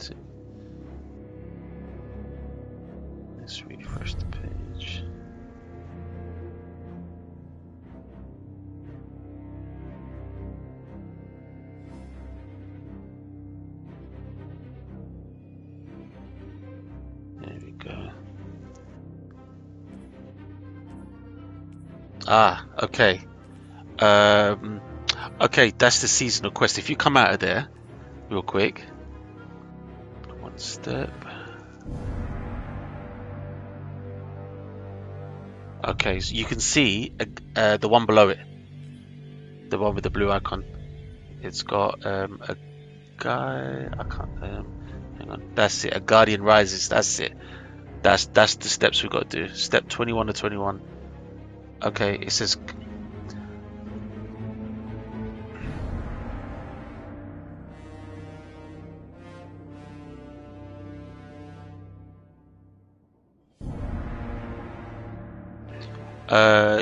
to. Let's refresh the page. There we go. Ah, okay. Okay, that's the seasonal quest. If you come out of there real quick, one step. Okay, so you can see the one below it, the one with the blue icon. It's got a guy. I can't. Hang on. That's it. A Guardian Rises. That's it. That's the steps we got to do. Step 21 to 21. Okay, it says.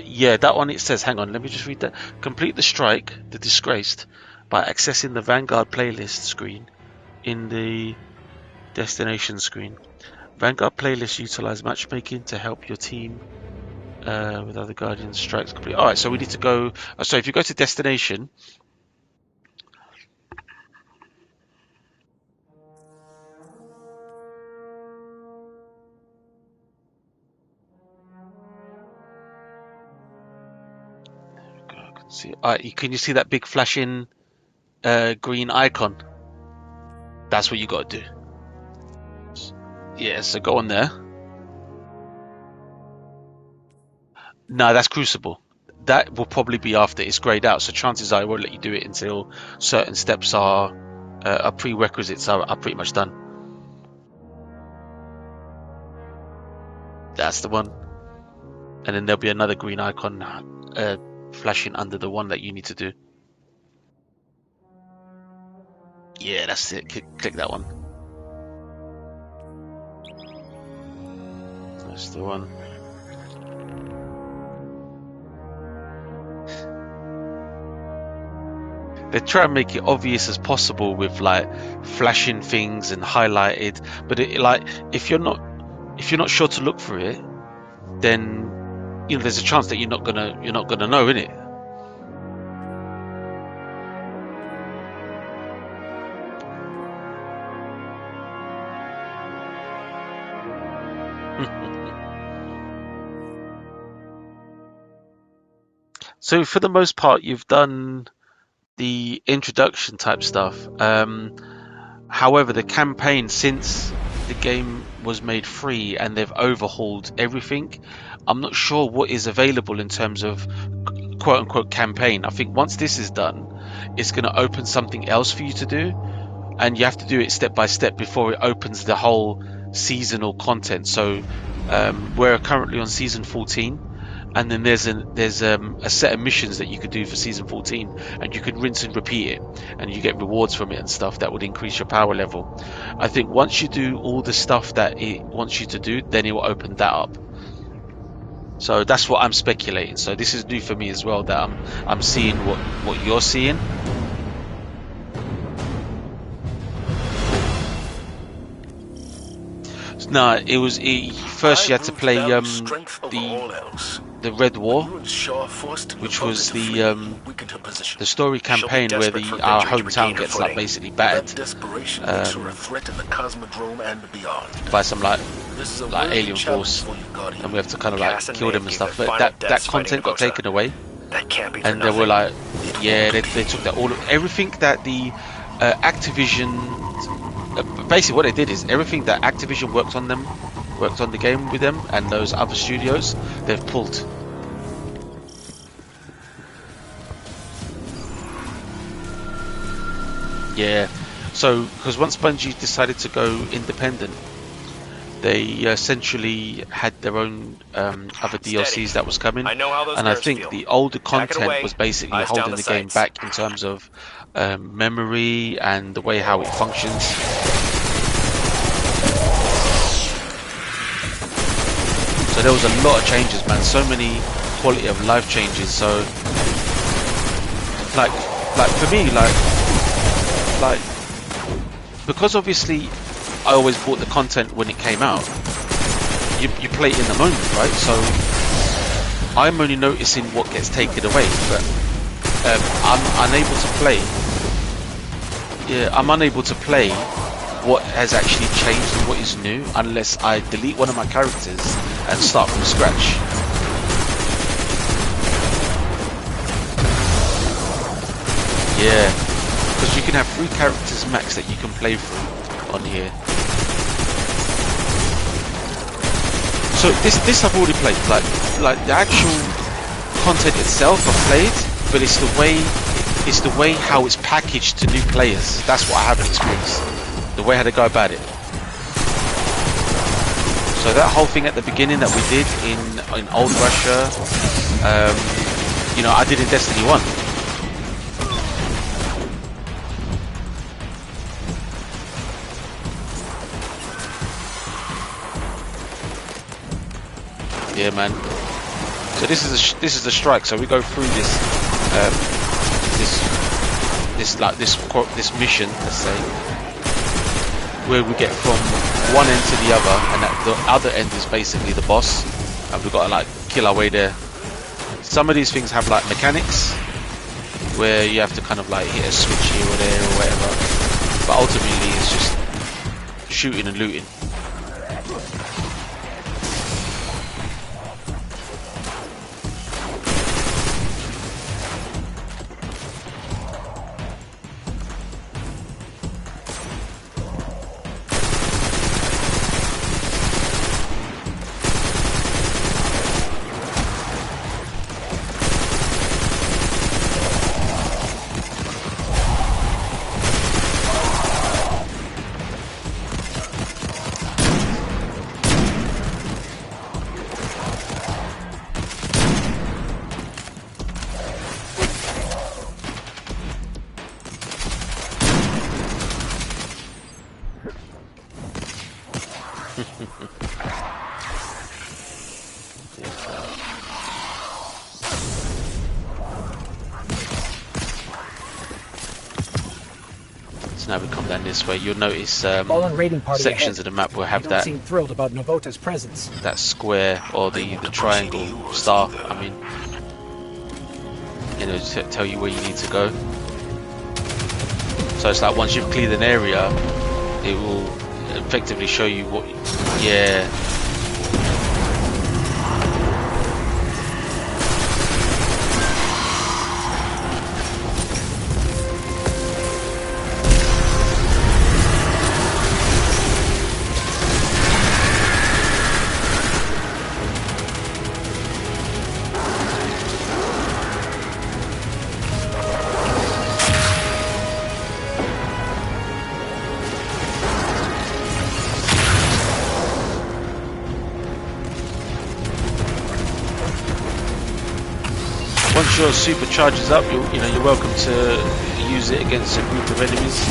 Yeah, that one it says, hang on, let me just read that. Complete the strike, the disgraced, by accessing the Vanguard playlist screen in the destination screen. Vanguard playlists utilize matchmaking to help your team with other Guardian strikes complete. Alright, so we need to go. So if you go to destination. See, can you see that big flashing green icon? That's what you got to do. Yeah, so go on there. No, that's Crucible. That will probably be after it's grayed out. So chances are I won't let you do it until certain steps are prerequisites are pretty much done. That's the one. And then there'll be another green icon flashing under the one that you need to do. Yeah, that's it. Click that one. That's the one. They try and make it obvious as possible with like flashing things and highlighted, but if you're not sure to look for it, then there's a chance that you're not gonna know, innit? So for the most part, you've done the introduction type stuff. However, the campaign, since the game was made free and they've overhauled everything, I'm not sure what is available in terms of quote unquote campaign. I think once this is done, it's going to open something else for you to do, and you have to do it step by step before it opens the whole seasonal content. So we're currently on season 14. And then there's a set of missions that you could do for season 14, and you can rinse and repeat it, and you get rewards from it and stuff that would increase your power level. I think once you do all the stuff that it wants you to do, then it will open that up. So that's what I'm speculating. So this is new for me as well, that I'm seeing what you're seeing. No, first you had to play the Red War, which was the story campaign where our hometown gets like basically battered by some like alien force, and we have to kind of like kill them and stuff. But that content got taken away, and they were like, yeah, they took that everything that the Activision. Basically what they did is everything that Activision worked on the game with them and those other studios, they've pulled. Yeah, so because once Bungie decided to go independent, they essentially had their own other DLCs that was coming, and I think the older content was basically holding the game back in terms of memory and the way how it functions. So there was a lot of changes, man. So many quality of life changes. So like for me, like because obviously I always bought the content when it came out. You play it in the moment, right? So I'm only noticing what gets taken away, but I'm unable to play. Yeah, I'm unable to play what has actually changed and what is new unless I delete one of my characters and start from scratch. Yeah, because you can have 3 characters max that you can play through on here. So this I've already played, like the actual content itself I've played, but it's the way how it's packaged to new players. That's what I haven't experienced. The way how to go about it. So that whole thing at the beginning that we did in old Russia, you know, I did in Destiny 1. Yeah, man. So this is the strike. So we go through this this mission, let's say, where we get from one end to the other, and at the other end is basically the boss, and we've got to like kill our way there. Some of these things have like mechanics where you have to kind of like hit a switch here or there or whatever, but ultimately it's just shooting and looting. Now we come down this way, you'll notice sections of the map will have that seem thrilled about Novota's presence. That square or the triangle star, I mean, you know, to tell you where you need to go. So it's like once you've cleared an area, it will effectively show you what, yeah. Once your super charges up, you're welcome to use it against a group of enemies.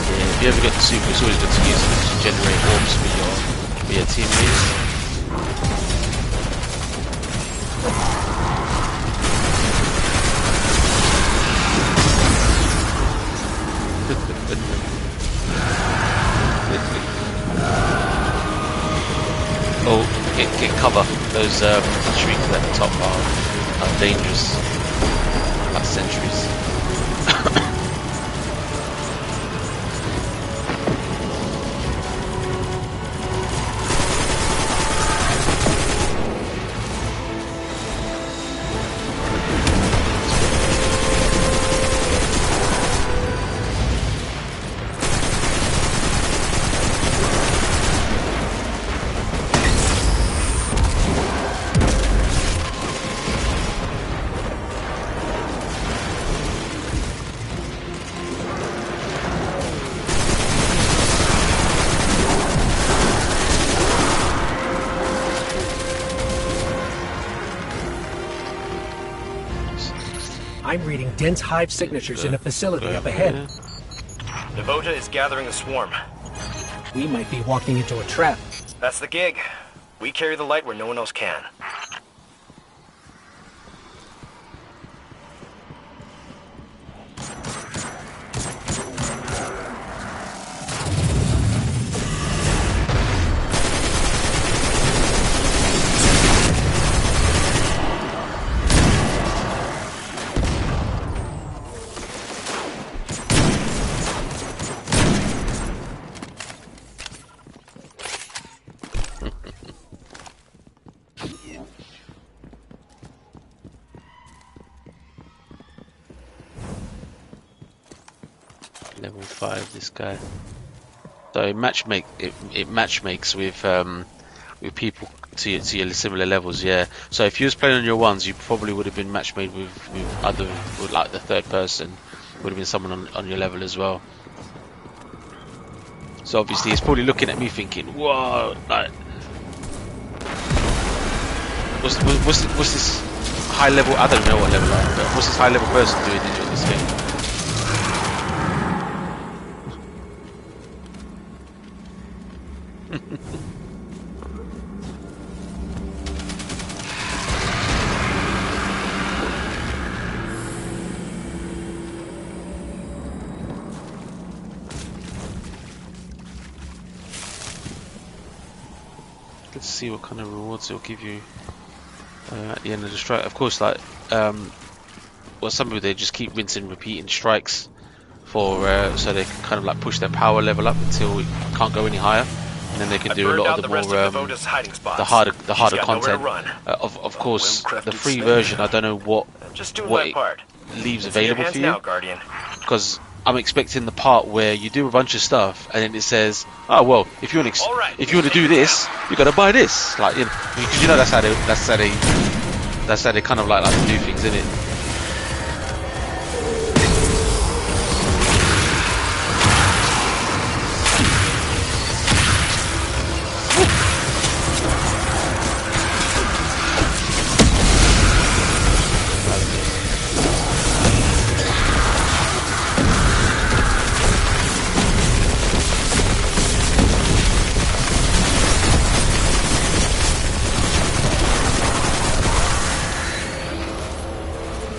Yeah, if you ever get the super, it's always good to use it to generate orbs for your teammates. Oh, get cover. Those shrieks at the top are dangerous, like sentries. I'm reading dense hive signatures in a facility up ahead. Novota is gathering a swarm. We might be walking into a trap. That's the gig. We carry the light where no one else can. Level 5, this guy. So it matchmakes with people to your similar levels, yeah. So if you was playing on your ones, you probably would have been matchmade with like the third person would have been someone on your level as well. So obviously he's probably looking at me thinking, whoa, like what's this high level? I don't know what level I am, but what's this high level person doing in this game? Let's see what kind of rewards it'll give you at the end of the strike. Of course, like well, some people they just keep rinsing and repeating strikes for so they can kind of like push their power level up until it can't go any higher, and then they can do a lot of the more the harder content. Of course, the free version, I don't know what it leaves available for you, because I'm expecting the part where you do a bunch of stuff and then it says, oh well, if you want to do this, you got to buy this, like, you know, because you know that's how they kind of like to do things, isn't it?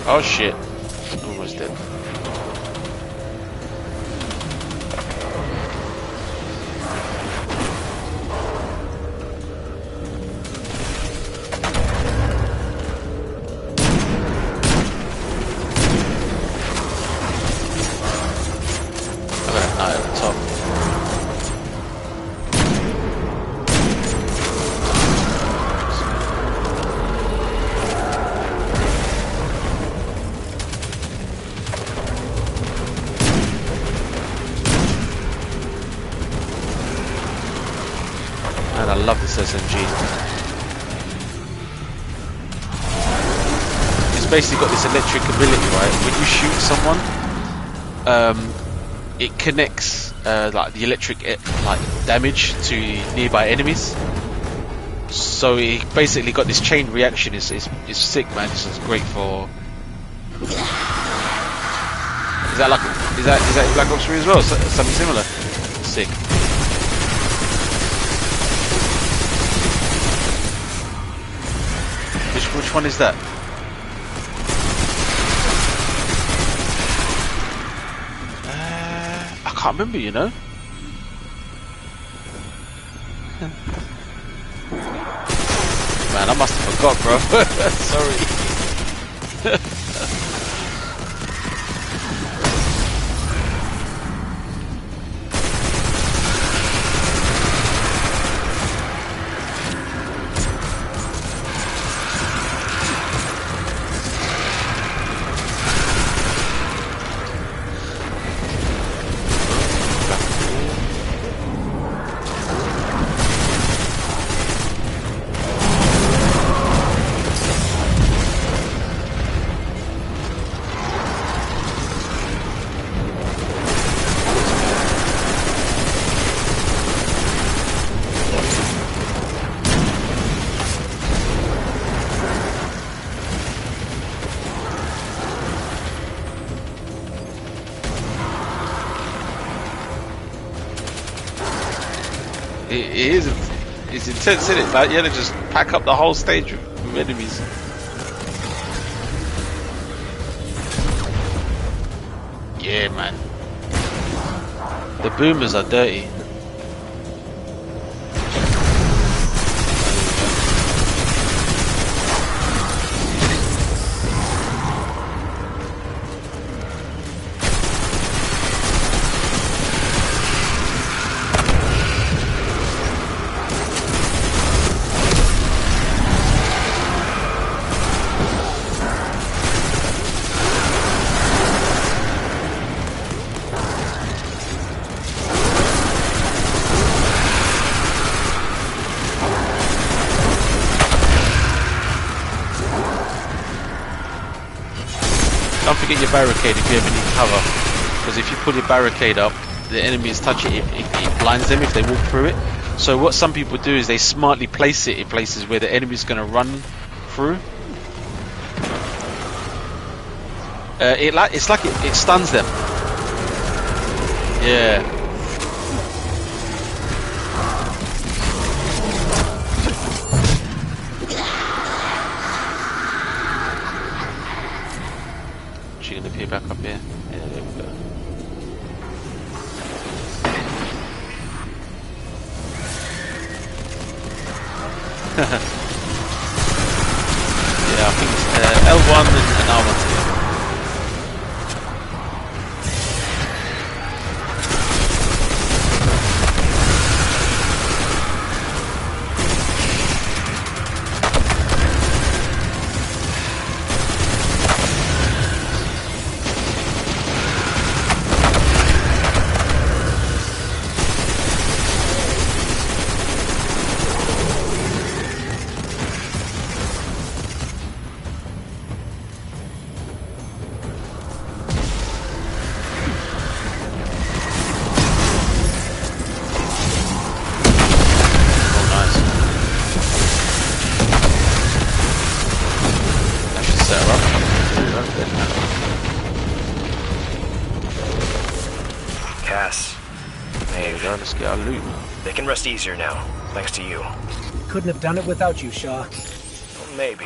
Oh shit, almost dead. I've got a knight at the top. Man, I love this SMG. It's basically got this electric ability, right? When you shoot someone, it connects like the electric like damage to nearby enemies. So it basically got this chain reaction. It's sick, man. This is great for. Is that Black Ops 3 as well? Something similar. Sick. Which one is that? I can't remember, you know. Man, I must have forgot, bro. Sorry. It is. It's intense, isn't it? Like, you had to just pack up the whole stage with enemies. Yeah, man. The boomers are dirty. Don't forget your barricade if you ever need cover, because if you put your barricade up, the enemies touch it, it blinds them if they walk through it. So what some people do is they smartly place it in places where the enemy's going to run through. It's like it stuns them. Yeah. She's gonna appear back up here. Yeah, there we go. Yeah, I think it's L1 and R1 together. Let's get our loot. They can rest easier now, thanks to you. Couldn't have done it without you, Shaw. Well, maybe.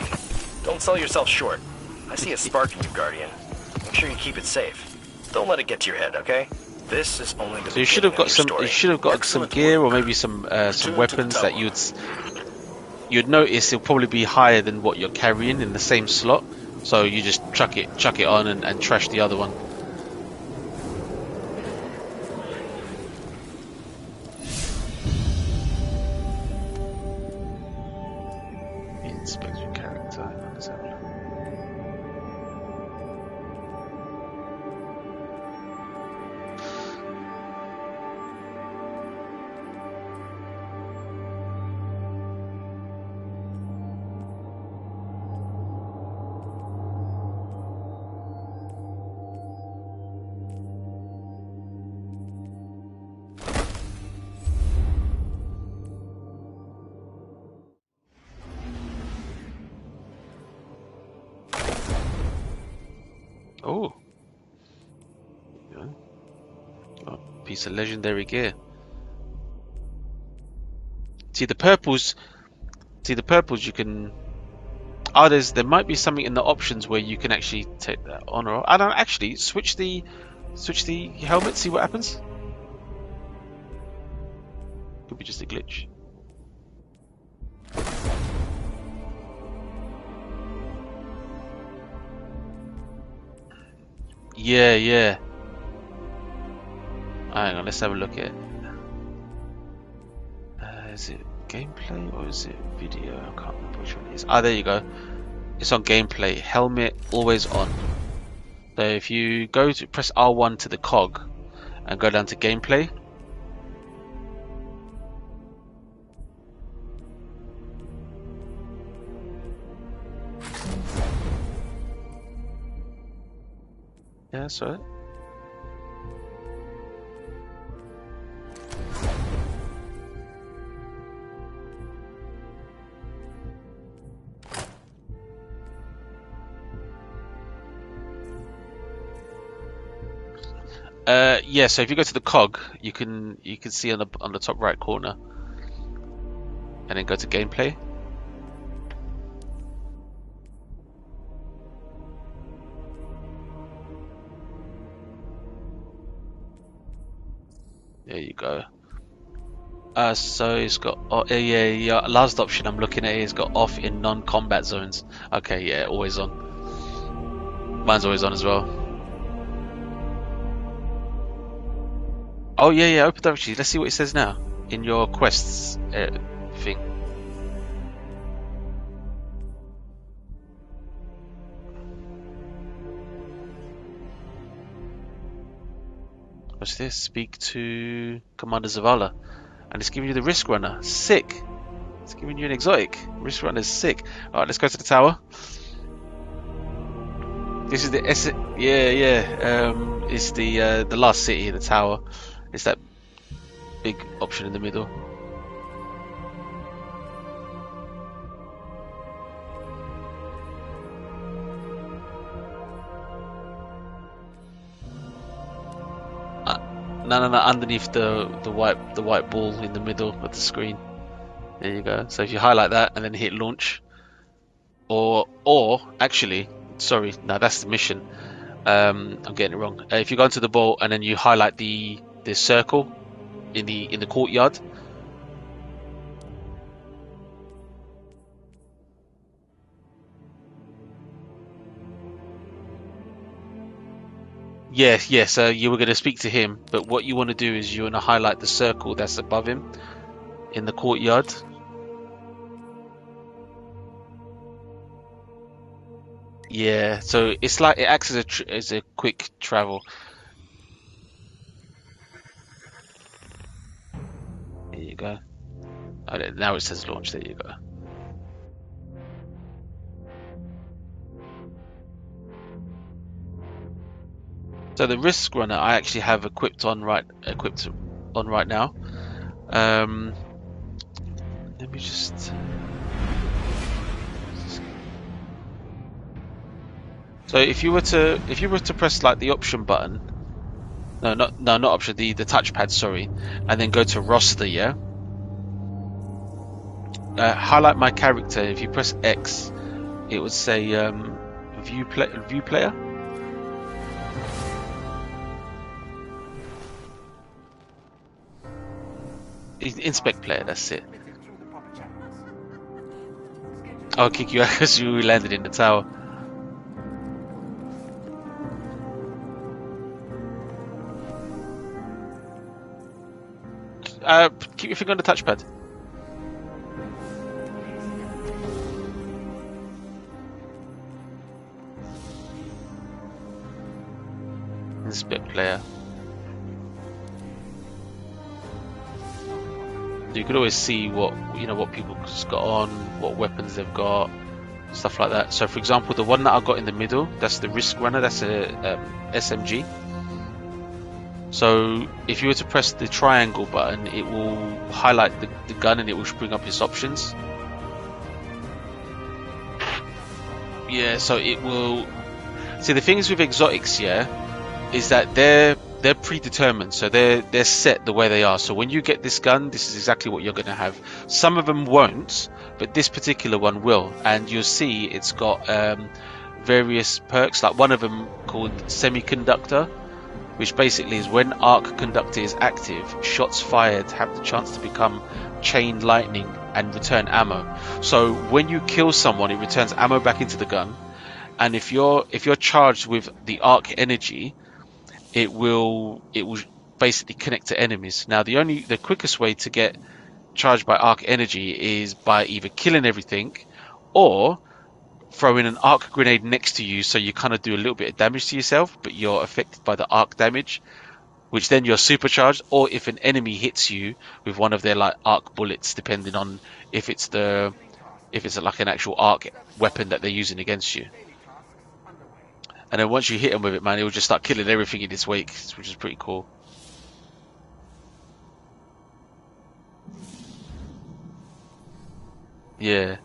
Don't sell yourself short. I see a spark in you, Guardian. Make sure you keep it safe. Don't let it get to your head, okay? This is only the So you should have got some. You should have got some gear or maybe some weapons that you'd notice it'll probably be higher than what you're carrying in the same slot. So you just chuck it on and trash the other one. Inspect your character. Let's have a look. Oh. Yeah. Oh, piece of legendary gear. See the purples you can. Oh, there might be something in the options where you can actually take that on or off. I don't actually switch the helmet, see what happens. Could be just a glitch. Yeah. Hang on, let's have a look at it. Is it gameplay or is it video? I can't remember which one it is. Ah, there you go. It's on gameplay. Helmet always on. So if you go to press R1 to the cog and go down to gameplay. Yeah, that's right. Yeah, so if you go to the cog, you can see on the top right corner. and then go to gameplay. There you go. So it's got yeah. Last option I'm looking at is got off in non-combat zones. Okay, yeah, always on. Mine's always on as well. Oh yeah, open directory. Let's see what it says now in your quests thing. What's this? Speak to Commander Zavala. And it's giving you the Risk Runner. Sick. It's giving you an exotic. Risk Runner's sick. Alright, let's go to the tower. This is the it's the last city, the tower. It's that big option in the middle. No, underneath the white ball in the middle of the screen. There you go. So if you highlight that and then hit launch, or actually, sorry, no, that's the mission. I'm getting it wrong. If you go into the ball and then you highlight the circle in the courtyard. Yeah, so you were going to speak to him, but what you want to do is you want to highlight the circle that's above him in the courtyard. Yeah, so it's like it acts as a quick travel. There you go. Oh, now it says launch. There you go. So the Risk Runner I actually have equipped on right now. Let me just. So if you were to press like the option button, not option, the touchpad, sorry, and then go to roster, yeah. Highlight my character. If you press X, it would say view player. Inspect player, that's it. I'll kick you out because you landed in the tower. Keep your finger on the touchpad. Inspect player. You could always see what people's got on, what weapons they've got, stuff like that. So, for example, the one that I got in the middle, that's the Risk Runner. That's a SMG. So, if you were to press the triangle button, it will highlight the gun and it will bring up its options. Yeah, so it will. See, the thing is with exotics, yeah, is that they're predetermined, so they're set the way they are. So when you get this gun, this is exactly what you're going to have. Some of them won't, but this particular one will, and you'll see it's got various perks, like one of them called Semiconductor, which basically is when Arc Conductor is active, shots fired have the chance to become chain lightning and return ammo. So when you kill someone, it returns ammo back into the gun, and if you're charged with the Arc energy, it will basically connect to enemies. Now the quickest way to get charged by Arc energy is by either killing everything or throwing an Arc grenade next to you, so you kind of do a little bit of damage to yourself, but you're affected by the Arc damage, which then you're supercharged. Or if an enemy hits you with one of their like Arc bullets, depending on if it's like an actual Arc weapon that they're using against you. And then once you hit him with it, man, it will just start killing everything in its wake, which is pretty cool. Yeah.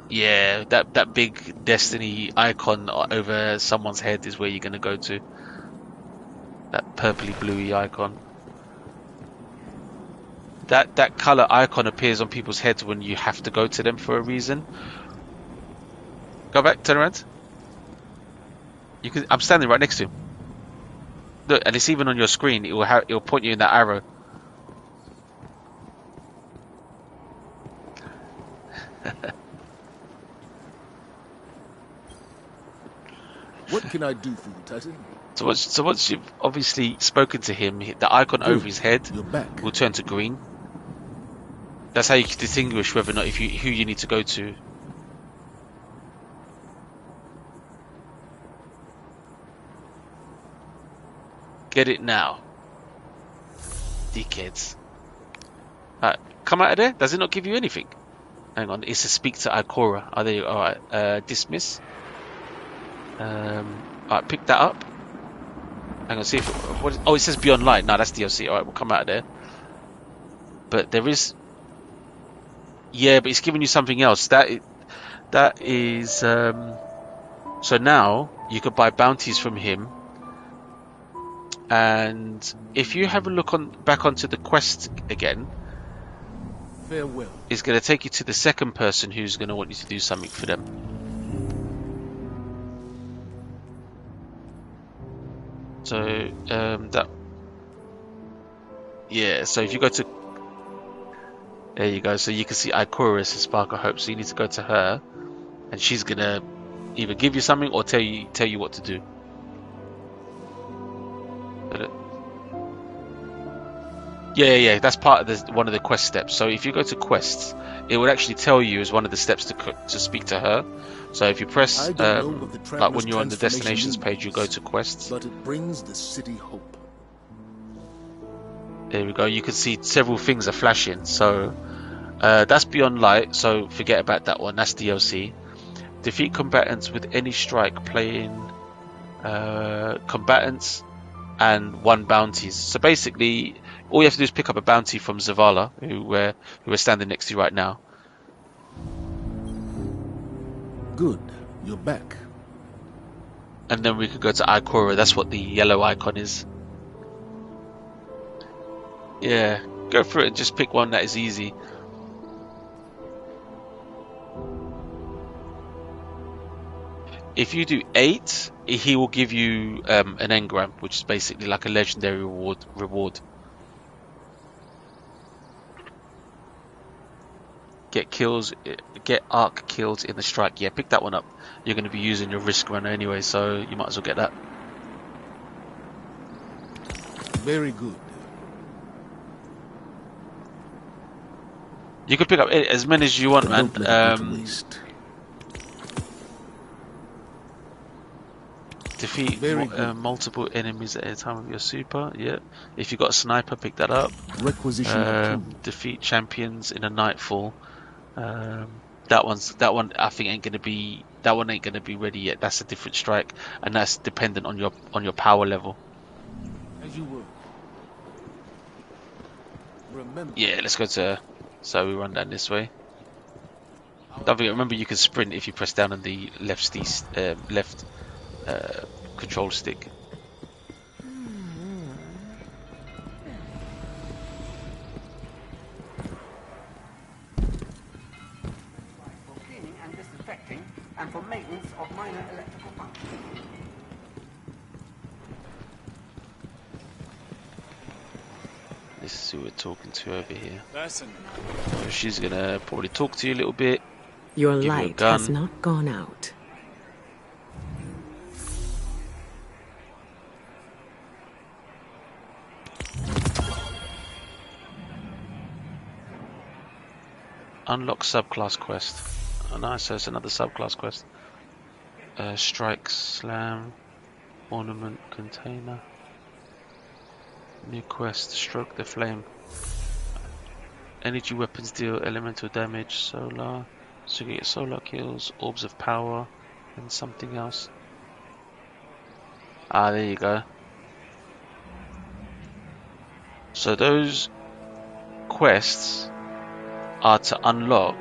Yeah, that big Destiny icon over someone's head is where you're gonna go to. That purpley bluey icon. That color icon appears on people's heads when you have to go to them for a reason. Go back, turn around. You can. I'm standing right next to him. Look, and it's even on your screen. It will point you in that arrow. What can I do for you, Titan? So once you've obviously spoken to him, the icon over his head You're back. will turn to green. That's how you can distinguish whether or not who you need to go to. Get it now, dickheads. Alright, come out of there. Does it not give you anything? Hang on, it's to speak to Ikora. Are they alright? Dismiss. Alright, pick that up. Hang on, see if it says Beyond Light. No, that's DLC. Alright, we'll come out of there. But there is, yeah, but it's giving you something else. That is so now you could buy bounties from him. And if you have a look back onto the quest again, Farewell. it's going to take you to the second person who's going to want you to do something for them. So so if you go to, there you go. So you can see Ikora as a Spark of Hope. So you need to go to her, and she's going to either give you something or tell you what to do. Yeah, that's part of one of the quest steps. So if you go to quests, it would actually tell you as one of the steps to speak to her. So if you press, like when you're on the destinations page, you go to quests. But it brings the city hope. There we go. You can see several things are flashing. So that's Beyond Light. So forget about that one. That's DLC. Defeat combatants with any strike, playing combatants and 1 bounties. So basically, all you have to do is pick up a bounty from Zavala, who we're standing next to right now. Good, you're back. And then we could go to Ikora. That's what the yellow icon is. Yeah, go for it and just pick one that is easy. If you do 8, he will give you an engram, which is basically like a legendary reward. Get arc kills in the strike. Yeah, pick that one up. You're going to be using your risk runner anyway, so you might as well get that. Very good. You can pick up as many as you want, man. Don't let it go to waste. Defeat multiple enemies at a time with your super. Yeah. If you got a sniper, pick that up. Requisition defeat champions in a nightfall. That one I think ain't gonna be ready yet. That's a different strike, and that's dependent on your power level. As you will. Remember. Yeah, let's go to. So we run down this way. Don't forget, remember you can sprint if you press down on the left control stick. For cleaning and disinfecting, and for maintenance of minor electrical functions. This is who we're talking to over here. Listen. So she's gonna probably talk to you a little bit. Your Give you a light gun. has not gone out. Unlock subclass quest. Oh, nice. So it's another subclass quest. Strike, slam, ornament, container. New quest. Stroke the flame. Energy weapons deal elemental damage. Solar. So you get solar kills, orbs of power, and something else. Ah, there you go. So those quests are to unlock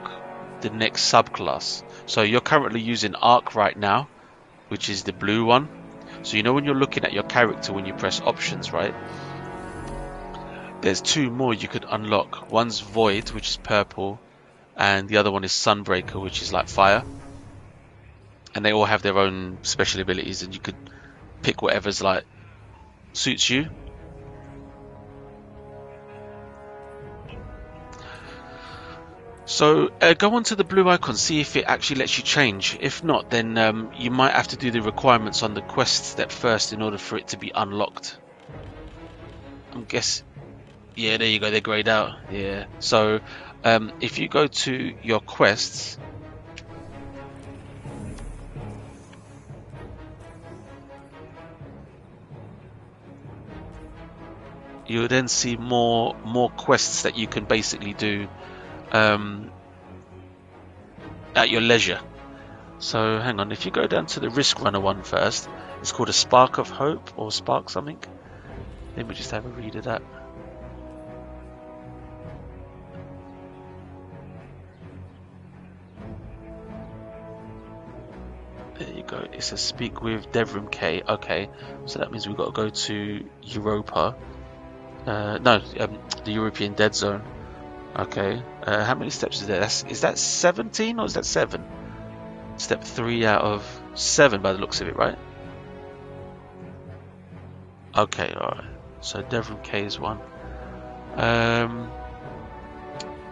the next subclass. So you're currently using Arc right now, which is the blue one. So you know when you're looking at your character when you press options, right? There's 2 more you could unlock. One's Void, which is purple, and the other one is Sunbreaker, which is like fire. And they all have their own special abilities, and you could pick whatever's like suits you. So go onto the blue icon, see if it actually lets you change. If not, then you might have to do the requirements on the quest step first in order for it to be unlocked. I'm guessing. Yeah, there you go. They're grayed out. Yeah. So if you go to your quests, you'll then see more quests that you can basically do at your leisure. So hang on, if you go down to the Risk Runner one first, it's called a Spark of Hope or Spark something. Let me just have a read of that. There you go. It says speak with Devrim K. Okay, so that means we've got to go to Europa. The European Dead Zone. Okay. How many steps is there? Is that 17 or is that 7? Step 3 out of 7 by the looks of it, right? Okay, alright. So Devrim K is 1.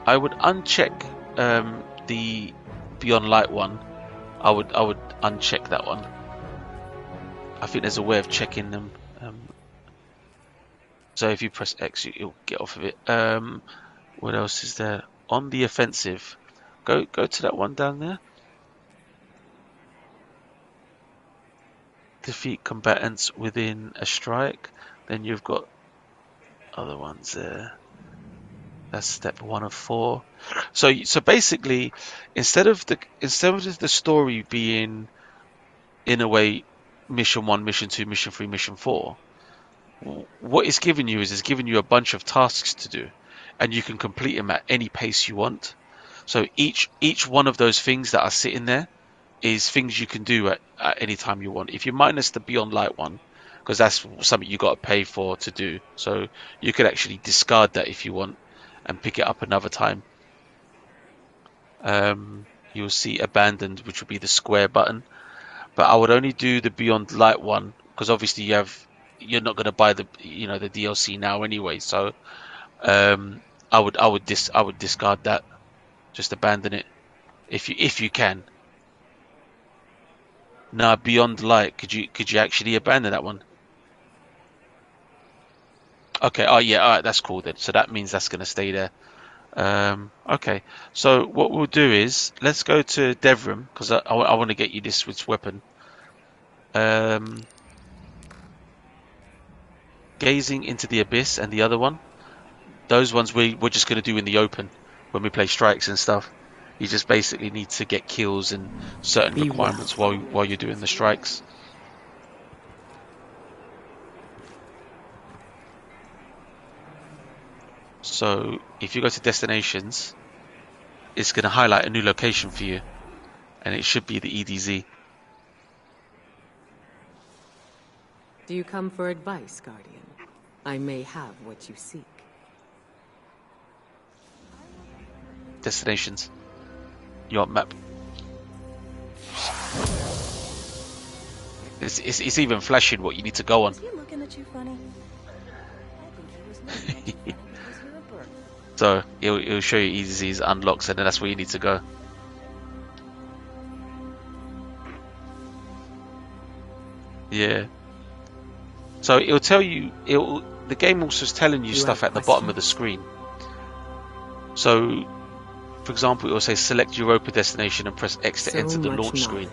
I would uncheck the Beyond Light one. I would uncheck that one. I think there's a way of checking them. So if you press X, you'll get off of it. What else is there? On the offensive, go to that one down there. Defeat combatants within a strike. Then you've got other ones there. That's step 1 of 4. So basically, instead of the story being in a way mission 1, mission 2, mission 3, mission 4, what it's giving you is it's giving you a bunch of tasks to do, and you can complete them at any pace you want. So each one of those things that are sitting there is things you can do at any time you want. If you minus the Beyond Light one, because that's something you got to pay for to do, so you could actually discard that if you want and pick it up another time. You'll see abandoned, which would be the square button, but I would only do the Beyond Light one because obviously you're not going to buy the the DLC now anyway, so I would discard that. Just abandon it if you can. Now Beyond Light, could you actually abandon that one? Okay, oh yeah, alright, that's cool then. So that means that's going to stay there. Okay, so what we'll do is, let's go to Devrim, because I want to get you this weapon. Gazing into the Abyss and the other one. Those ones we're just going to do in the open, when we play strikes and stuff. You just basically need to get kills and certain requirements while you're doing the strikes. So if you go to destinations, it's going to highlight a new location for you, and it should be the EDZ. Do you come for advice, Guardian? I may have what you seek. Destinations. Your map. It's even flashing what you need to go on. Is he looking at you funny? I think he was looking at you funny because you're a bird. So it'll show you EDZ's unlocks, and then that's where you need to go. Yeah. So it'll tell you. The game also is telling you stuff at the bottom of the screen. So, for example, it will say select Europa destination and press X to enter the launch screen.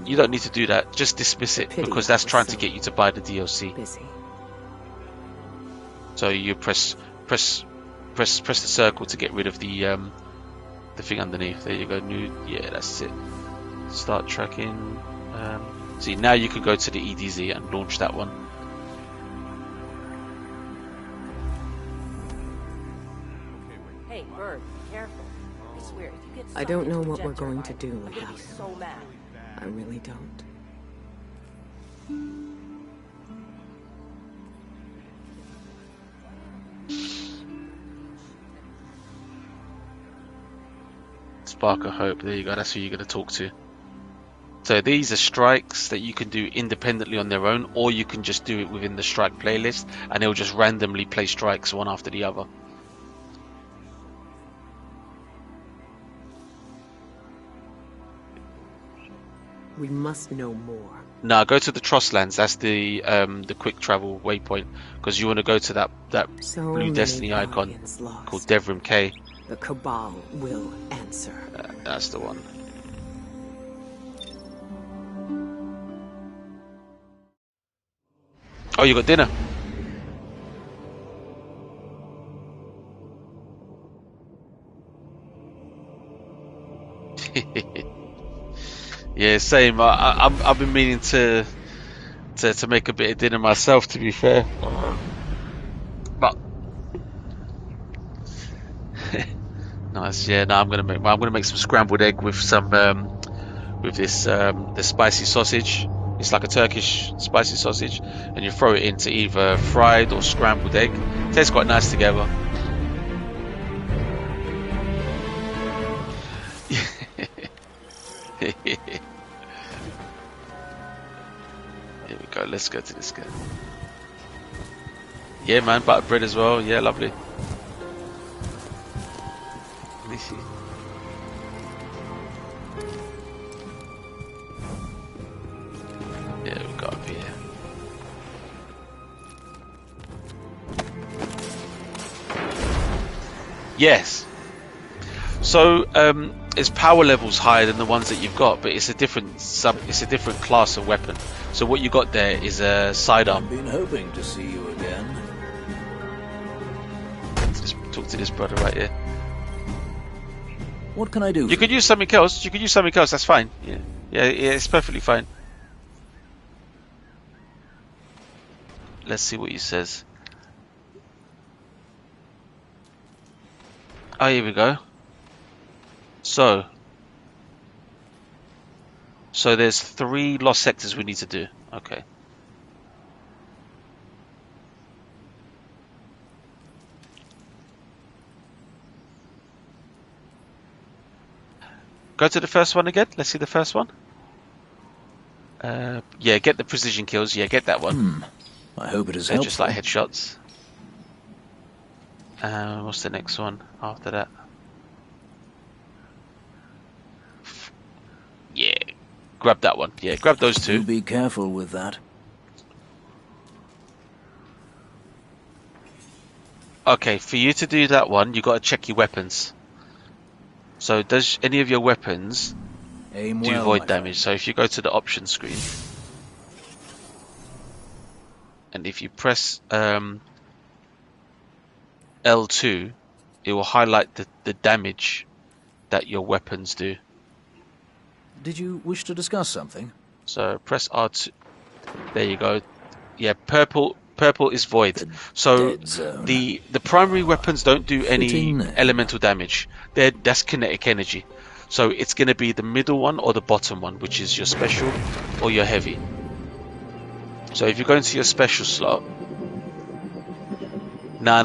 You don't need to do that. Just dismiss it because that's trying to get you to buy the DLC. So you press the circle to get rid of the thing underneath. There you go. Yeah, that's it. Start tracking. See, now you can go to the EDZ and launch that one. Hey, Bird, careful. I swear, if you get I don't know what we're Gentle going to right, do I'm gonna without be him. so mad. I really don't. Spark of Hope. There you go. That's who you're going to talk to. So these are strikes that you can do independently on their own, or you can just do it within the strike playlist, and it'll just randomly play strikes one after the other. We must know more. Now go to the Trostlands. That's the quick travel waypoint, because you want to go to that So blue many Destiny icon Guardians lost. called Devrim K. The Cabal will answer. That's the one. Oh, you got dinner. Yeah, same. I've been meaning to make a bit of dinner myself, to be fair. But nice. Yeah. No, I'm gonna make some scrambled egg with some with this the spicy sausage. It's like a Turkish spicy sausage, and you throw it into either fried or scrambled egg. Tastes quite nice together. Here we go. Let's go to this guy. Yeah, man, butter bread as well. Yeah, lovely. Yeah, we got up here. Yes. So its power level's higher than the ones that you've got, but it's a different class of weapon. So what you got there is a sidearm. I've been hoping to see you again. Let's talk to this brother right here. What can I do? You could use something else. You could use something else. That's fine. Yeah, it's perfectly fine. Let's see what he says. Oh, here we go. So there's 3 lost sectors we need to do. Okay. Go to the first one again. Let's see the first one. Yeah, get the precision kills. Yeah, get that one. I hope it is They're helpful. just like headshots. What's the next one after that? Yeah, grab that one. Yeah, grab those 2. You be careful with that. Okay, for you to do that one, you got to check your weapons. So does any of your weapons Aim do well, void my damage? So if you go to the options screen, and if you press L2, it will highlight the damage that your weapons do. Did you wish to discuss something? So press R2. There you go. Yeah, purple is void. So dead zone. the primary weapons don't do any Fitting name. elemental damage. That's kinetic energy. So it's going to be the middle one or the bottom one, which is your special or your heavy. So if you go into your special slot, nah.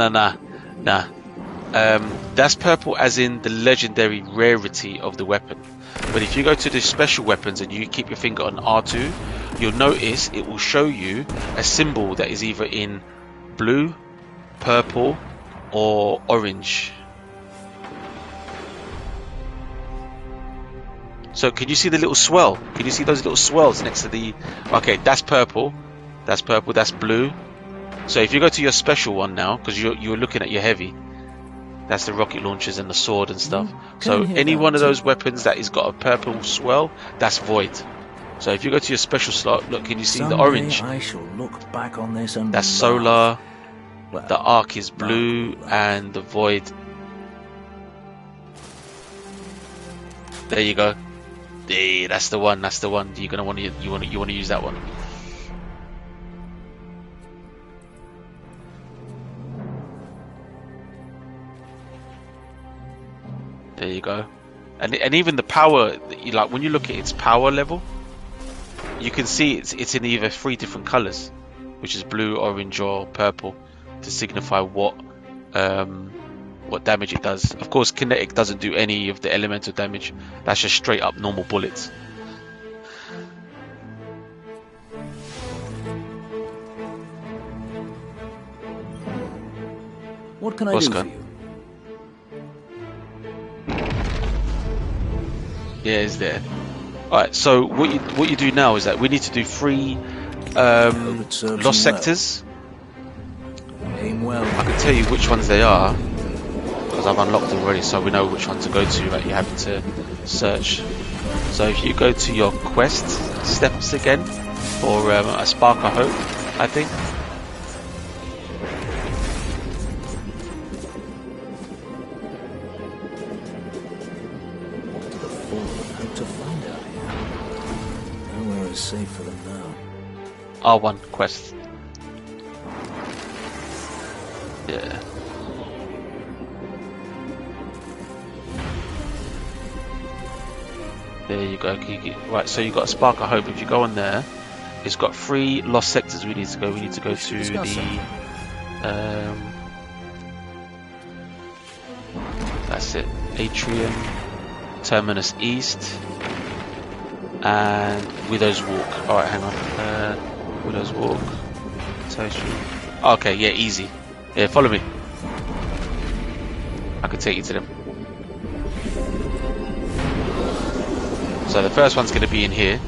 That's purple as in the legendary rarity of the weapon. But if you go to the special weapons and you keep your finger on R2, you'll notice it will show you a symbol that is either in blue, purple, or orange. So can you see the little swirl? Can you see those little swirls next to the... Okay, that's purple. That's purple. That's blue. So if you go to your special one now, because you're looking at your heavy, that's the rocket launchers and the sword and stuff. So any one of those weapons that has got a purple swirl, that's void. So if you go to your special slot, look, can you see the orange? I shall look back on this and That's laugh. solar. Well, The arc is blue, and the void. There you go. Hey, that's the one. That's the one. You're gonna want to use that one. There you go. And even the power, like when you look at its power level, you can see it's in either 3 different colors, which is blue, orange, or purple, to signify what damage it does. Of course, kinetic doesn't do any of the elemental damage. That's just straight up normal bullets. What can I What's do for going? you? Yeah, it's there. Alright, so what you do now is that we need to do 3 it serves you well. lost sectors. Aim well. I can tell you which ones they are because I've unlocked them already, so we know which one to go to that you have to search. So if you go to your quest steps again for a Spark of Hope, I think. What do the Fallen hope to find out here? Nowhere is safe for them now. R1 quest. Yeah. There you go. Right, so you got a Spark of Hope. If you go on there, it's got 3 lost sectors we need to go. We need to go to the that's it. Atrium, Terminus East, and Widow's Walk. Alright, hang on. Widow's Walk. Okay, yeah, easy. Yeah, follow me. I can take you to them. So the first one's going to be in here.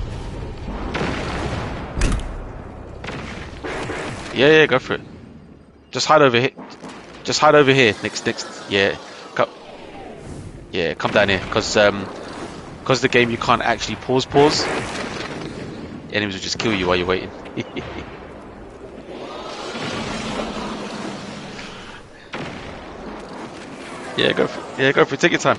Yeah, go for it. Just hide over here. Just hide over here. Next. Yeah, come down here, because the game you can't actually pause. Enemies will just kill you while you're waiting. Yeah, go for it. Take your time.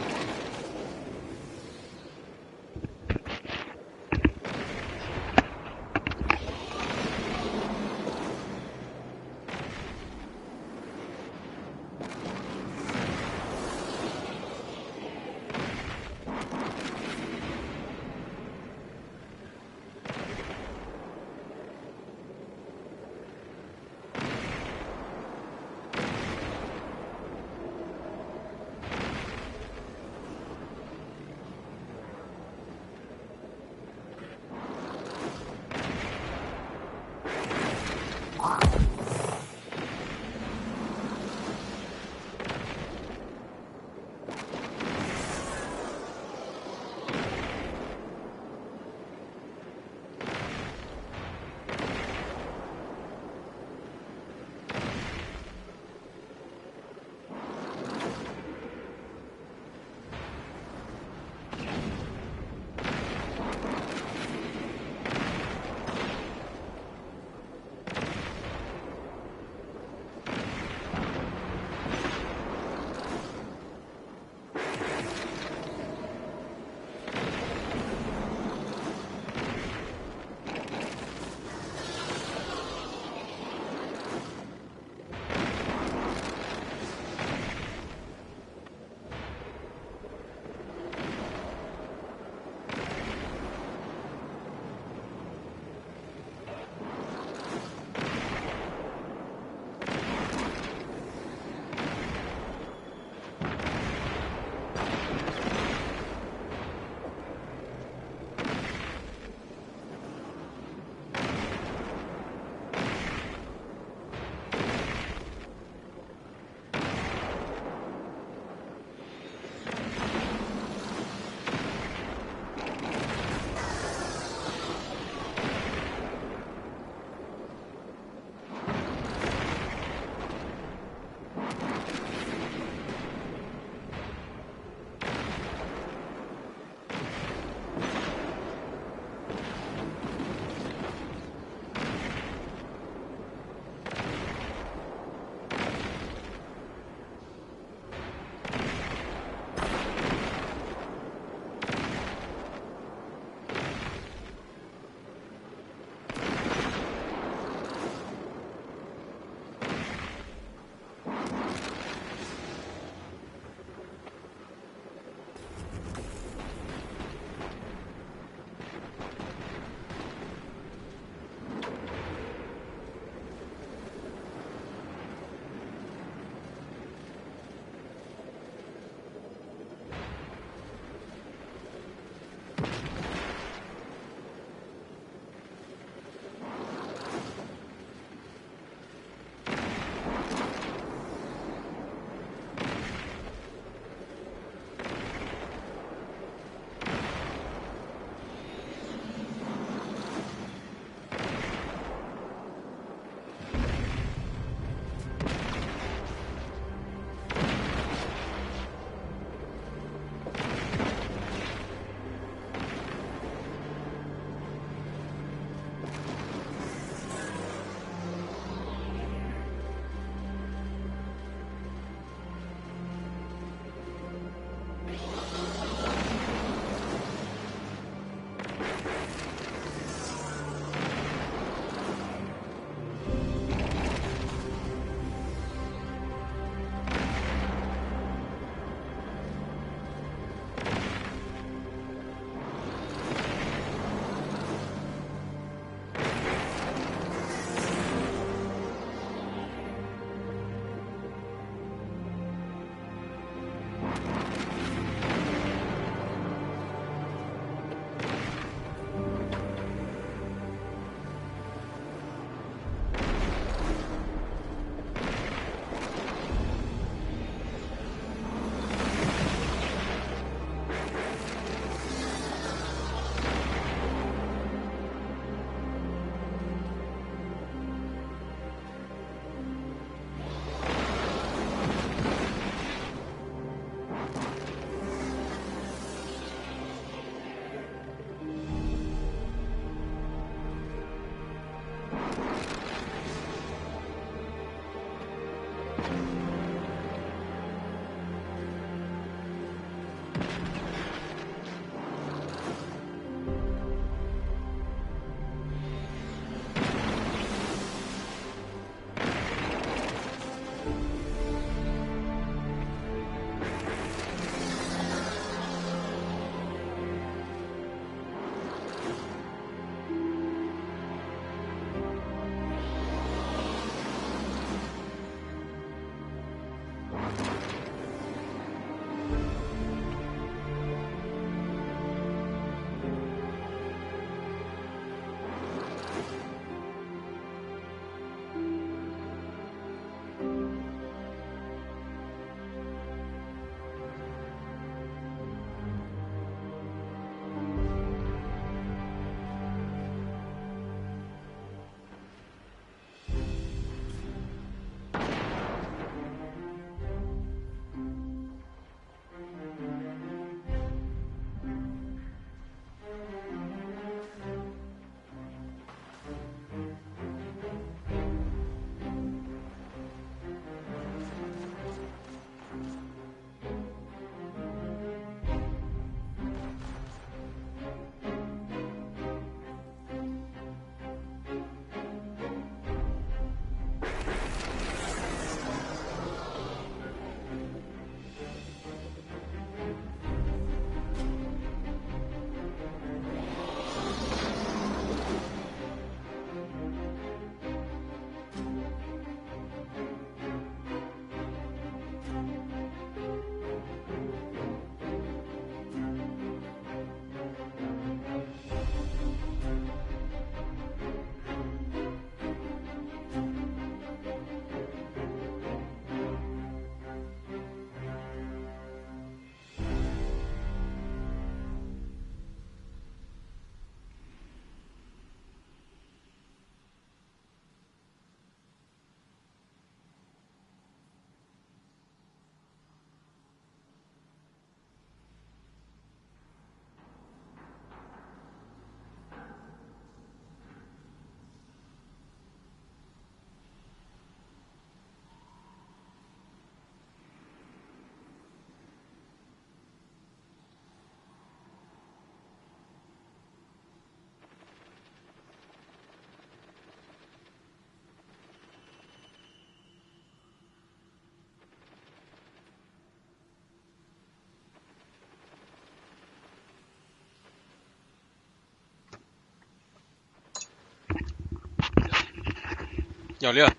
Yo, Leon.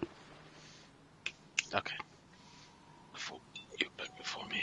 Okay. Before you back before me.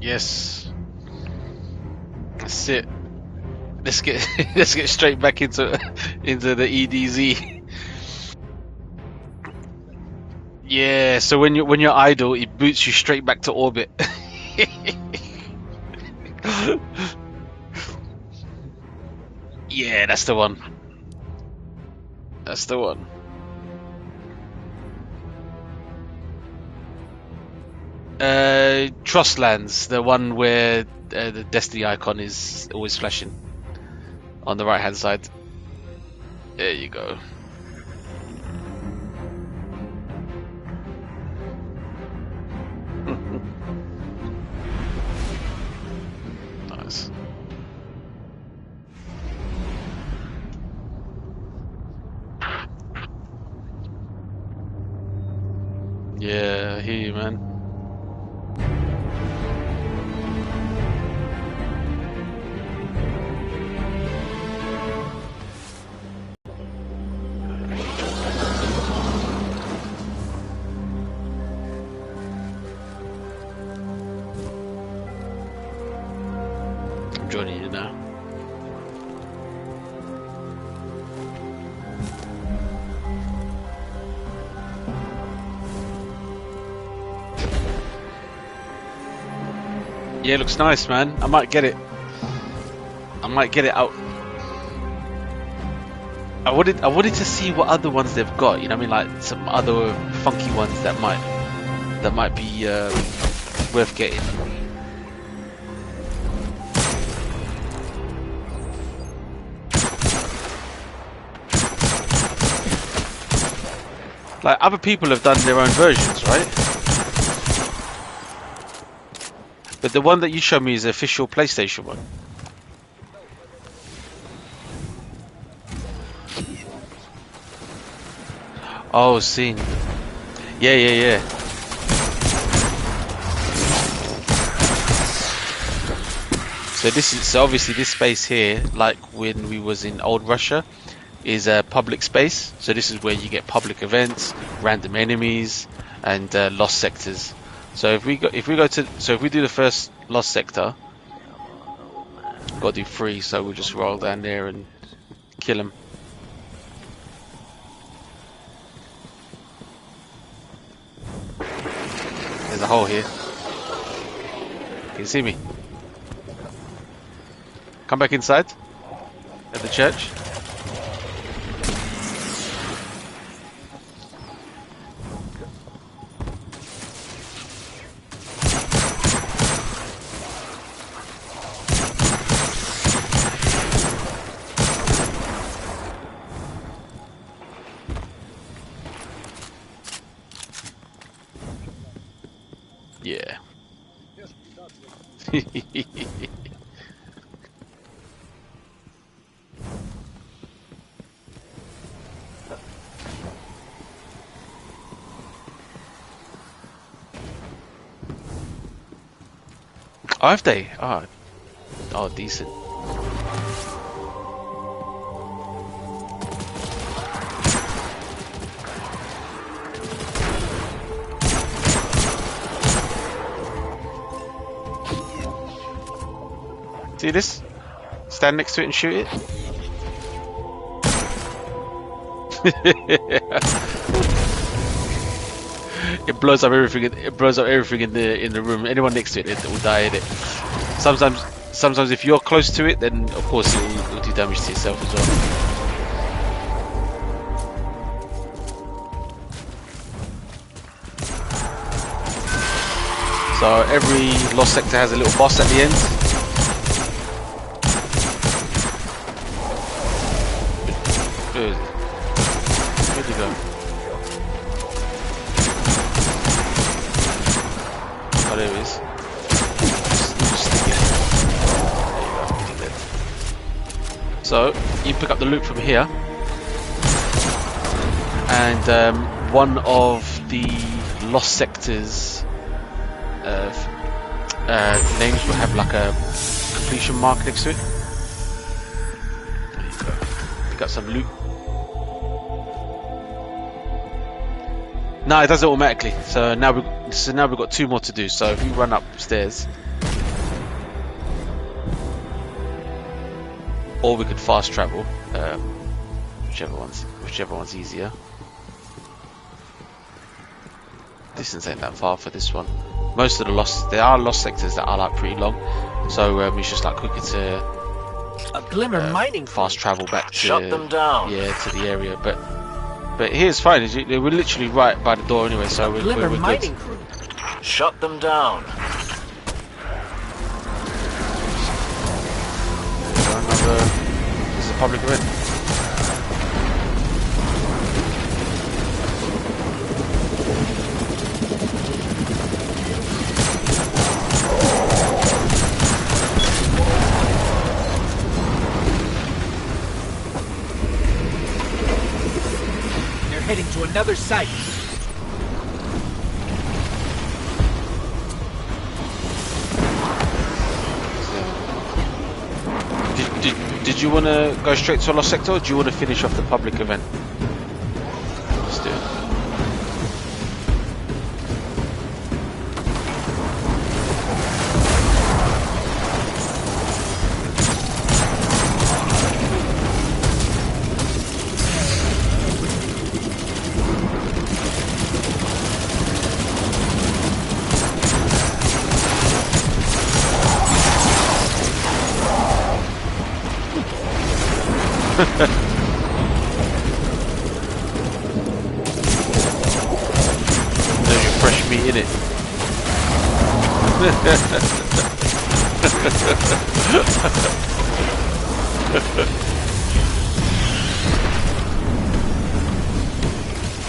Yes. That's it. Let's get let's get straight back into the EDZ. Yeah, so when you're idle, it boots you straight back to orbit. Yeah, that's the one. That's the one. Trustlands, the one where the Destiny icon is always flashing on the right hand side. There you go. Nice. Yeah, I hear you, man. I'm joining you now. Yeah, it looks nice, man. I might get it. I might get it out. I wanted to see what other ones they've got. You know what I mean? Like some other funky ones that might be worth getting. Like other people have done their own versions, right? But the one that you showed me is the official PlayStation one. Oh, scene. Yeah. So obviously this space here, like when we was in old Russia, is a public space. So this is where you get public events, random enemies, and lost sectors. So if we do the first lost sector, got to do 3. So we'll just roll down there and kill him. There's a hole here. Can you see me? Come back inside at the church. Yeah. Oh, have they? Oh, decent. See this? Stand next to it and shoot it. It blows up everything. It blows up everything in the room. Anyone next to it will die in it. Sometimes if you're close to it, then of course it will do damage to yourself as well. So every lost sector has a little boss at the end. Good. Where'd you go? Oh, there he is. Just stick it. There you go. So you pick up the loot from here, and one of the lost sectors names will have like a completion mark next to it. There you go. Pick up some loot. No, it does it automatically. So now we've got 2 more to do. So if we run upstairs, or we could fast travel, whichever one's easier. Distance ain't that far for this one. Most of there are lost sectors that are like pretty long, so it's just like quicker to A Glimmer mining fast travel back to Shut them down. to the area. But here's fine. We're literally right by the door anyway, so we're Glimmer good. mining crew. Shut them down. This is a public event. They're heading to another site. Did you want to go straight to a lost sector, or do you want to finish off the public event? Let's do it. There's your fresh meat in it.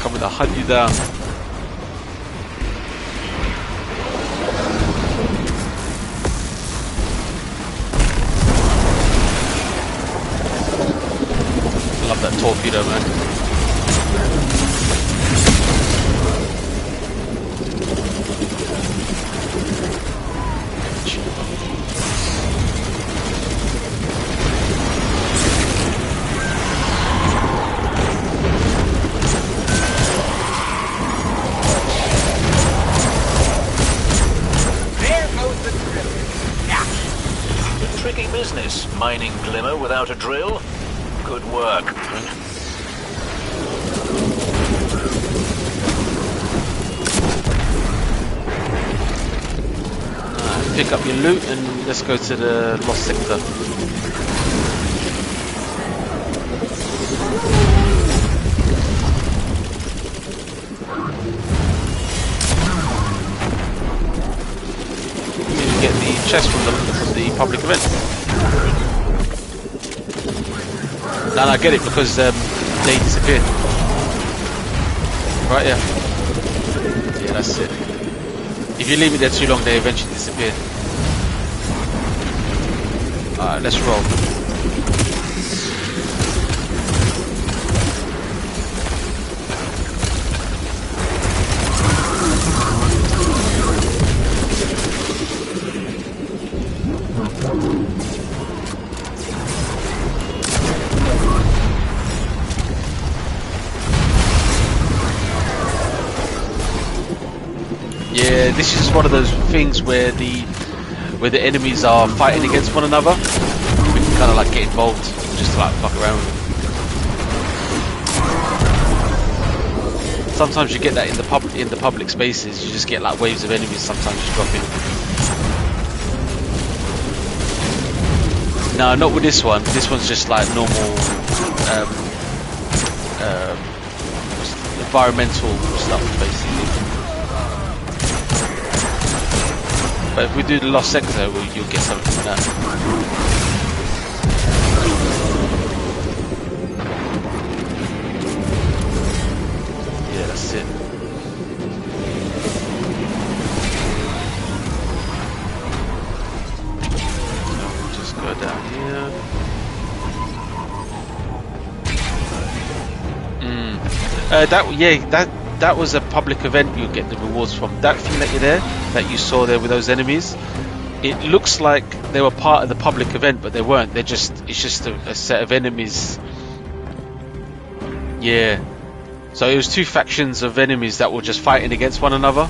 Coming to hunt you down. Love that torpedo, man. There goes the drill. Tricky business, mining Glimmer without a drill. Good work. Pick up your loot and let's go to the lost sector. You get the chest from the public event. No, I get it because they disappeared. Right, yeah. Yeah, that's it. If you leave it there too long, they eventually disappear. Alright, let's roll. Yeah, this is one of those things where the enemies are fighting against one another. We can kind of like get involved, just to like fuck around with them. Sometimes you get that in the public spaces. You just get like waves of enemies. Sometimes just drop in. No, not with this one. This one's just like normal environmental stuff, basically. But if we do the lost sector, you'll get something from that. Yeah, that's it. Just go down here. That was a public event. You'll get the rewards from that thing that you're there, that you saw there with those enemies. It looks like they were part of the public event, but they weren't. It's just a set of enemies. Yeah. So it was two factions of enemies that were just fighting against one another.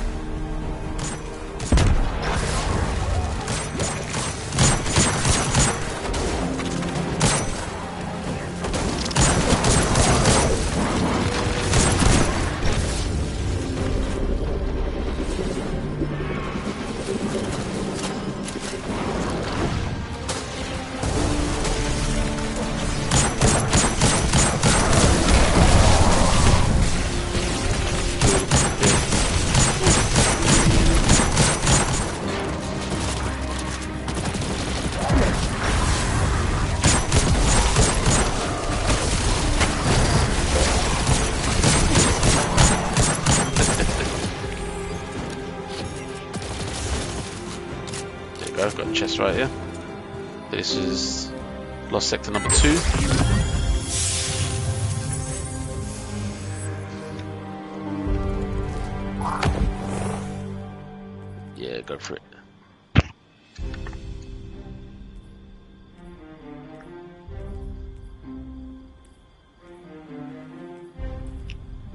go. I've got a chest right here. This is Lost Sector number 2. Yeah, go for it.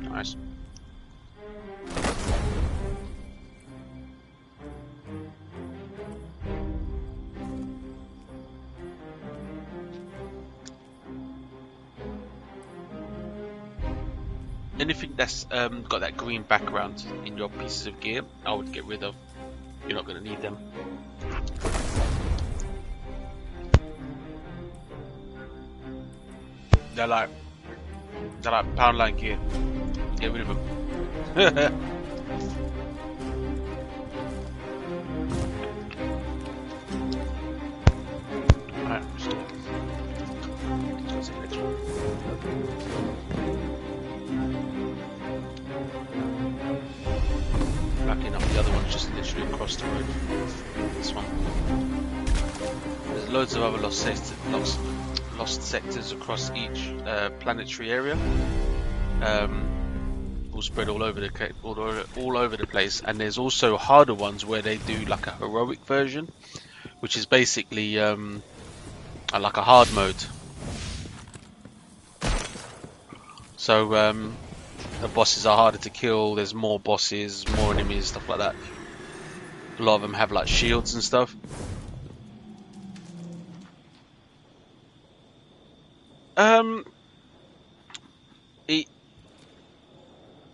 Nice. Anything that's got that green background in your pieces of gear, I would get rid of. You're not going to need them. They're like pound line gear. Get rid of them. Alright, let's do it. Let's see the next one. Lucky enough, the other one's just literally across the road. This one. There's loads of other lost sectors across each planetary area. All spread all over the place, and there's also harder ones where they do like a heroic version, which is basically like a hard mode. So the bosses are harder to kill. There's more bosses, more enemies, stuff like that. A lot of them have like shields and stuff.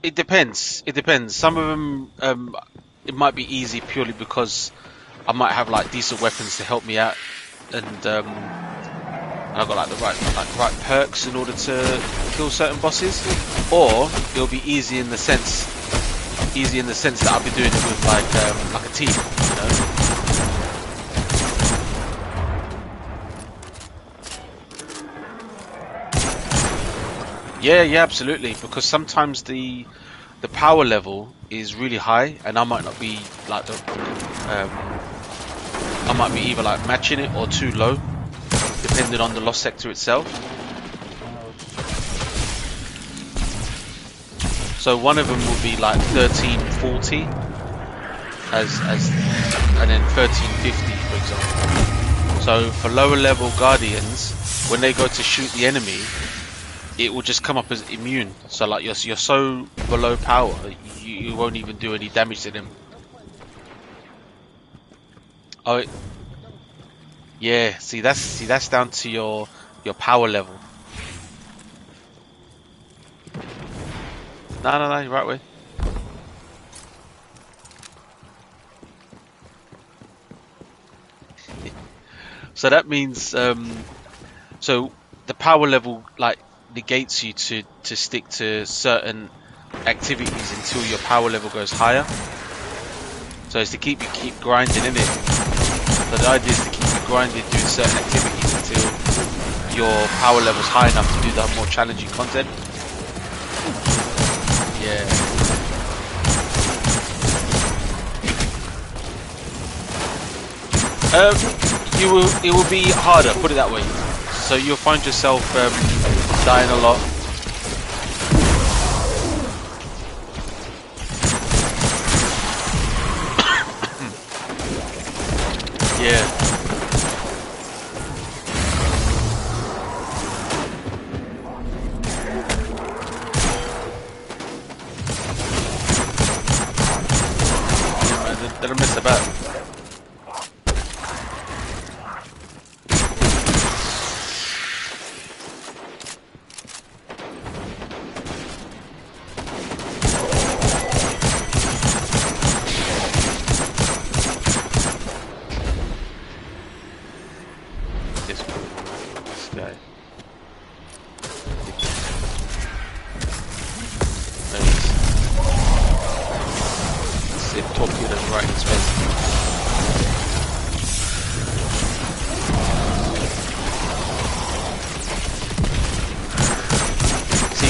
It depends. It depends. Some of them, it might be easy purely because I might have like decent weapons to help me out, and I've got like the right perks in order to kill certain bosses. Or it'll be easy in the sense that I'll be doing it with like a team, you know? Yeah, absolutely. Because sometimes the power level is really high, and I might not be like I might be either like matching it or too low, depending on the lost sector itself. So one of them will be like 1340, and then 1350, for example. So for lower level guardians, when they go to shoot the enemy, it will just come up as immune. So like you're so below power, you won't even do any damage to them. Oh, yeah. See, that's down to your power level. No, you're right way. So that means so the power level like negates you to stick to certain activities until your power level goes higher. So it's to keep grinding in it. So the idea is to keep you grinding doing certain activities until your power level's high enough to do that more challenging content. Yeah. It will be harder, put it that way. So you'll find yourself dying a lot. Yeah. They don't mess about.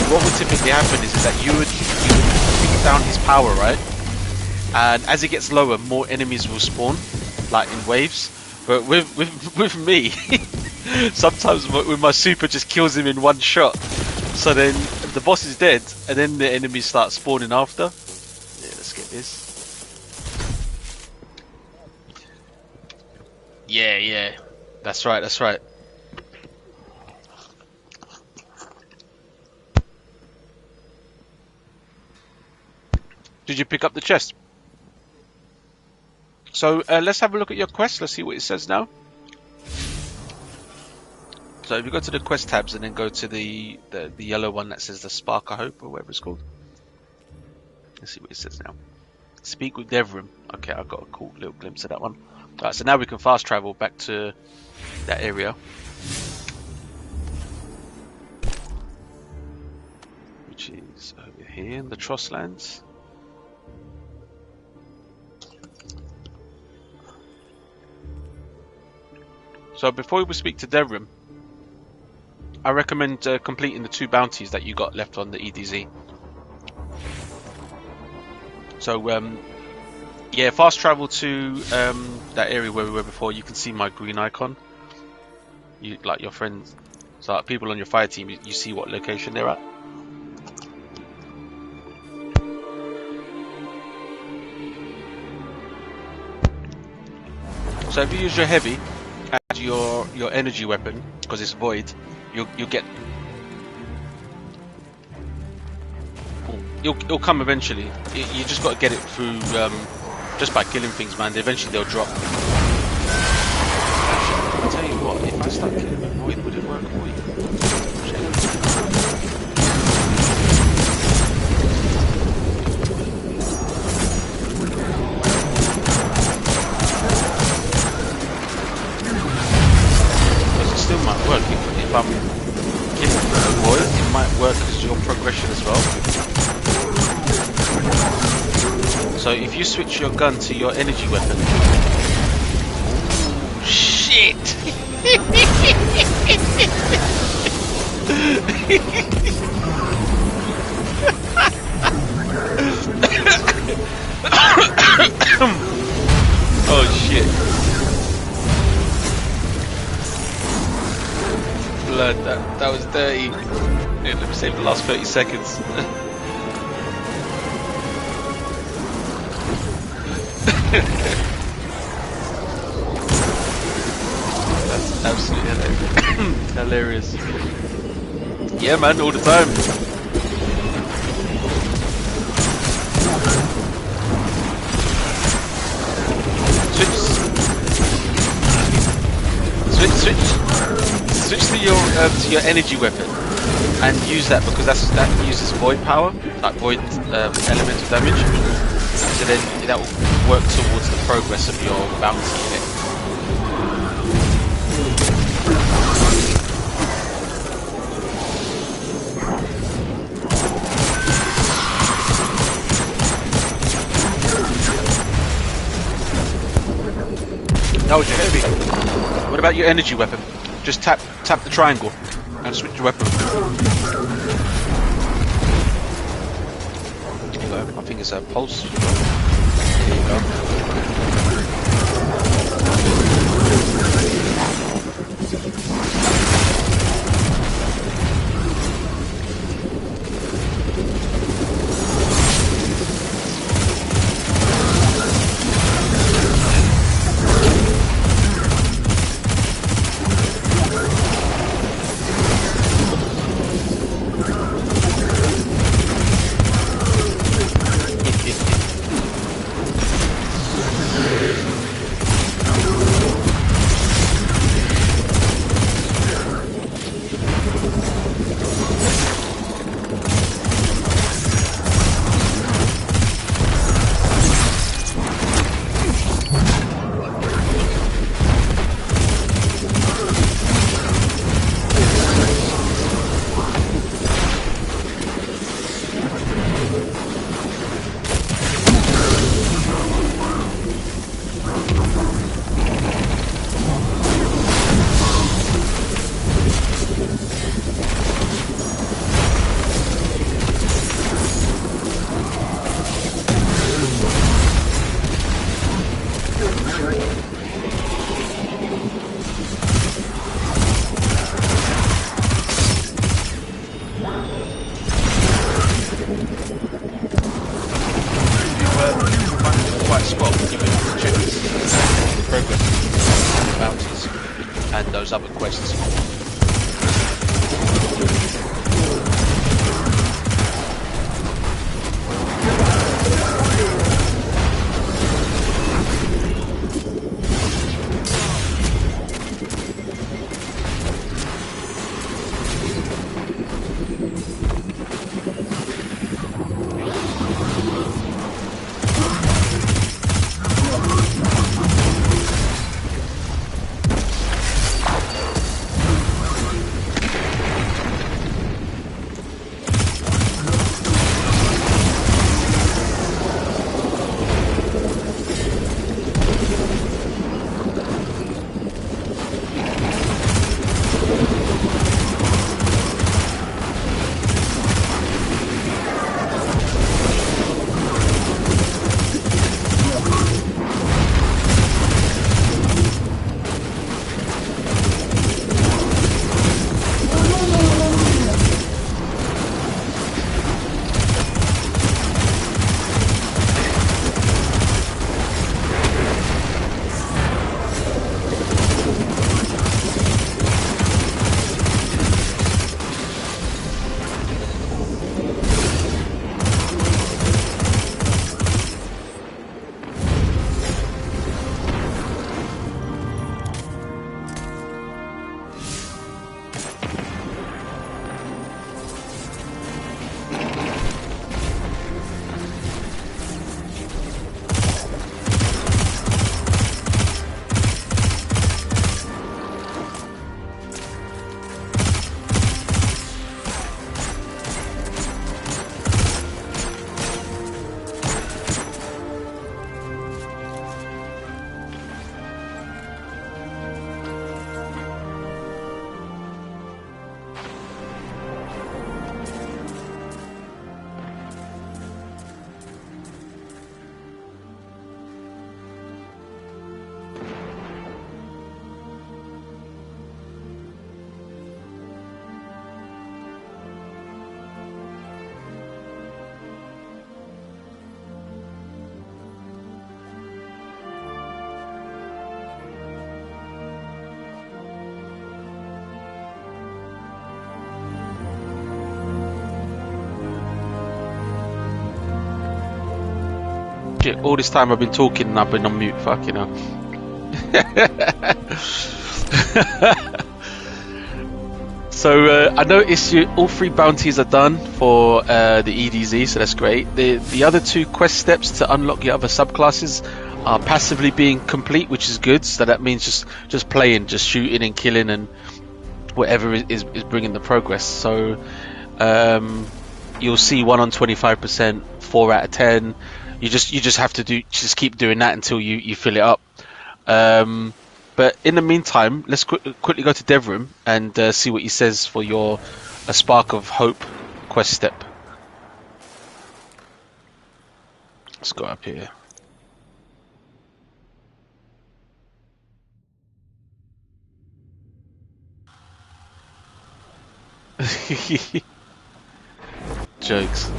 What would typically happen is that you would bring down his power, right? And as it gets lower, more enemies will spawn. like in waves. But with me, sometimes with my super just kills him in one shot. So then the boss is dead, and then the enemies start spawning after. Yeah, let's get this. Yeah, that's right. Did you pick up the chest? So let's have a look at your quest. Let's see what it says now. So if you go to the quest tabs and then go to the yellow one that says the Spark of Hope or whatever it's called. Let's see what it says now. Speak with Devrim. Okay, I got a cool little glimpse of that one. Alright, so now we can fast travel back to that area. Which is over here in the Trosslands. So before we speak to Devrim, I recommend completing the 2 bounties that you got left on the EDZ. So yeah, fast travel to that area where we were before. You can see my green icon. You like your friends, so like people on your fire team. You see what location they're at. So if you use your heavy and your energy weapon, because it's void, you'll get. It'll come eventually. You just got to get it through just by killing things, man. Eventually they'll drop. I'll tell you what, if I start killing with void, would it work for you? It still might work if I'm killing with void. It might work as your progression as well. So if you switch your gun to your energy weapon. Oh, shit! Oh shit. Blood, that was dirty. Yeah, let me save the last 30 seconds. That's absolutely hilarious. Yeah, man, all the time. Switch to your energy weapon and use that, because that uses void power, like void elemental damage. So then that will work towards the progress of your bounty in it. That was your heavy. What about your energy weapon? Just tap the triangle and switch your weapon. There you go. I think it's a pulse. There you go. find the right spot, you can check the progress, bounties, and those other quests. Shit, all this time I've been talking and I've been on mute, fucking hell. So I noticed all 3 bounties are done for the EDZ, so that's great. The other 2 quest steps to unlock your other subclasses are passively being complete, which is good. So that means just playing, just shooting and killing and whatever is bringing the progress. So you'll see 1 on 25%, 4 out of 10. You just have to keep doing that until you fill it up. But in the meantime, let's quickly go to Devrim and see what he says for your A Spark of Hope quest step. Let's go up here. Jokes.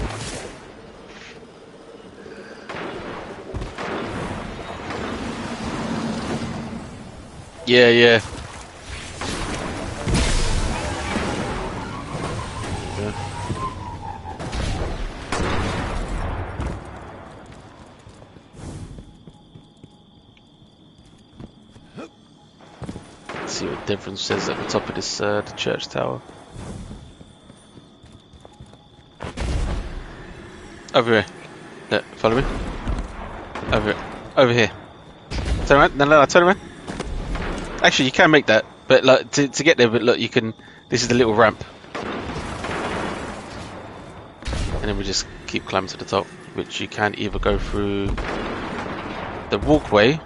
Yeah, yeah. Let's see what Devrim says at the top of this the church tower. Over here. Look, follow me. Over here. Over here. Turn around. No, turn around. Actually, you can make that, but like to get there. But look, you can. This is the little ramp, and then we just keep climbing to the top, which you can either go through the walkway.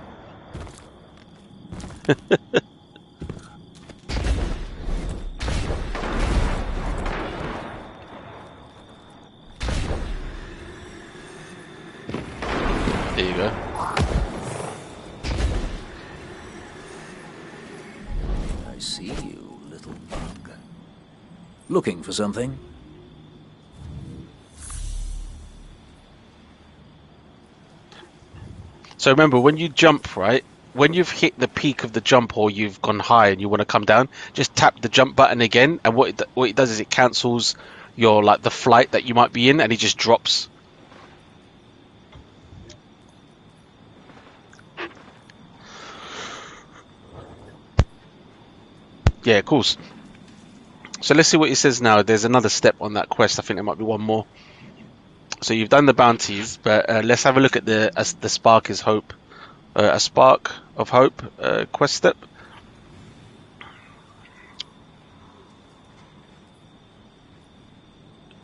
There you go. I see you, little bug. Looking for something? So remember, when you jump, right? When you've hit the peak of the jump or you've gone high and you want to come down, just tap the jump button again, and what it does is it cancels your the flight that you might be in, and it just drops. Yeah, of course. So let's see what it says now. There's another step on that quest. I think there might be one more. So you've done the bounties, but let's have a look at the Spark is Hope. A Spark of Hope quest step.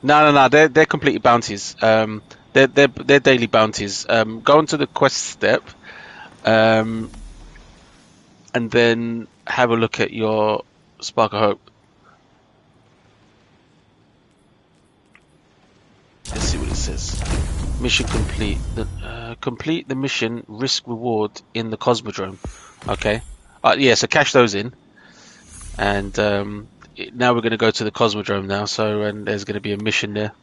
No. They're completed bounties. They're daily bounties. Go on to the quest step, and then have a look at your Spark of Hope. Let's see what it says. Mission complete. Complete the mission. Risk reward in the Cosmodrome. Okay. Yeah. So cash those in, and now we're going to go to the Cosmodrome now. So and there's going to be a mission there.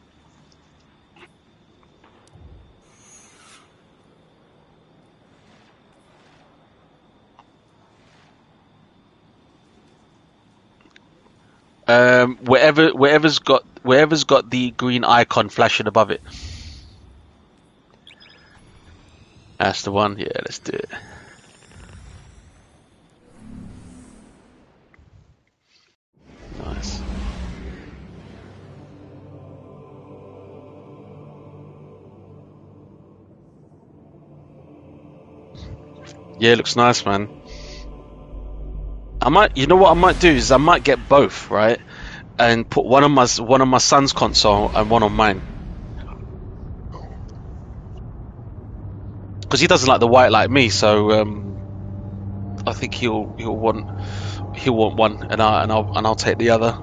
Wherever's got the green icon flashing above it. That's the one. Yeah, let's do it. Nice. Yeah, it looks nice, man. You know what I might do is I might get both, right, and put one on my son's console and one on mine, because he doesn't like the white like me. So I think he'll want one, and I'll take the other.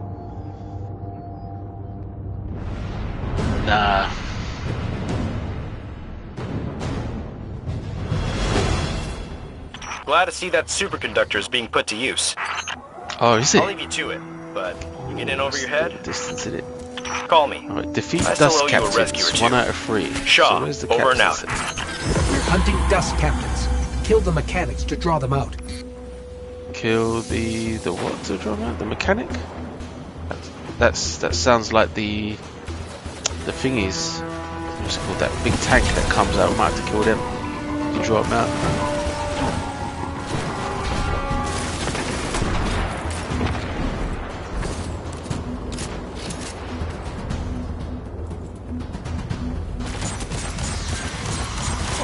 Nah. Glad to see that superconductor is being put to use. Oh, is it? I'll leave you to it, but you get in over your head? Distance in it. Call me. All right, defeat I still dust owe you a captains. rescue or two. 1 out of 3. Shaw, so where's the over and captains out. then? Hunting dust captains. Kill the mechanics to draw them out. Kill the what to draw out? The mechanic? That sounds like the thingies. What's it called? That big tank that comes out. We might have to kill them to draw them out.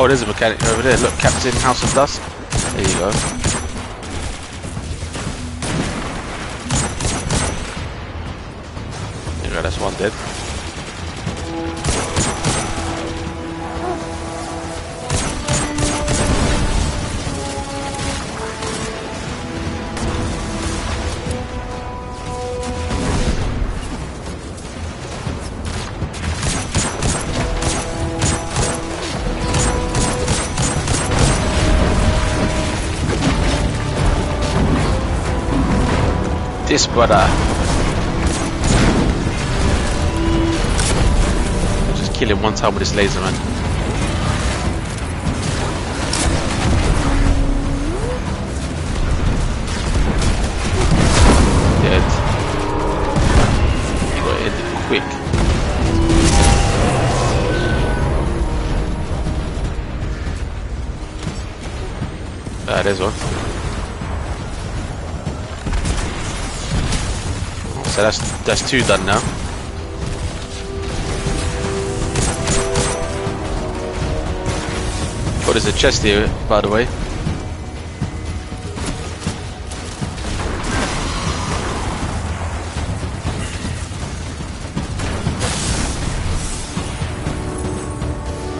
Oh, there's a mechanic over there. Look, Captain House of Dusk. There you go. There you go, that's one dead. This brother. I'll just kill him one time with this laser, man. Dead. You got it ended quick. There's one. So that's 2 done now. Oh, there's a chest here, by the way.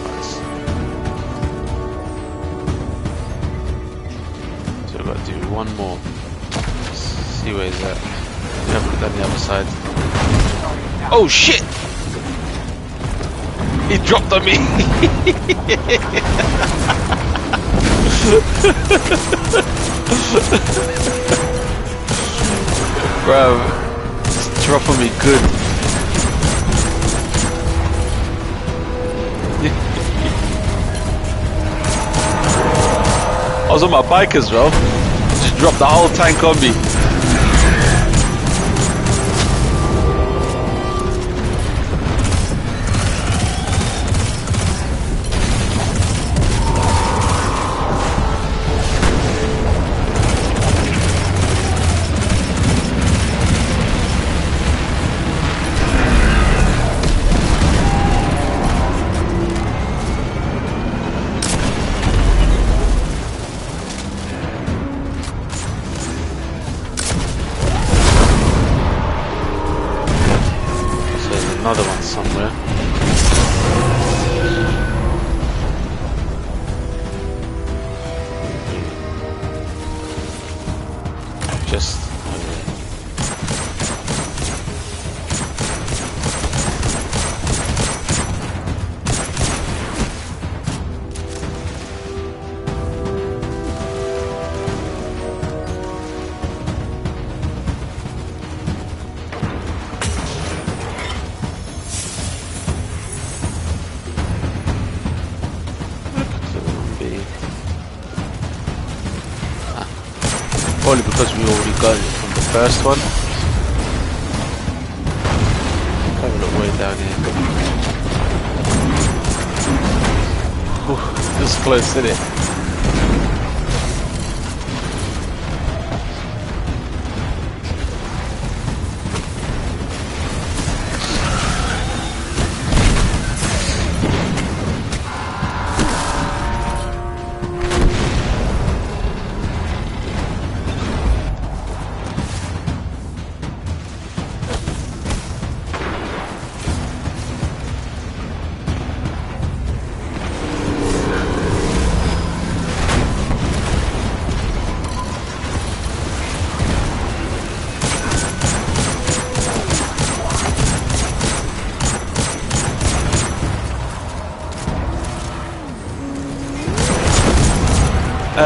Nice. So we've got to do one more. Let's see where he's at. We haven't done the other side. Oh shit! He dropped on me! Bro, just drop on me good. I was on my bike as well. Just dropped the whole tank on me. Another one somewhere. Just probably because we already got it from the first one. Have a look way down here. Ooh, this is close, isn't it?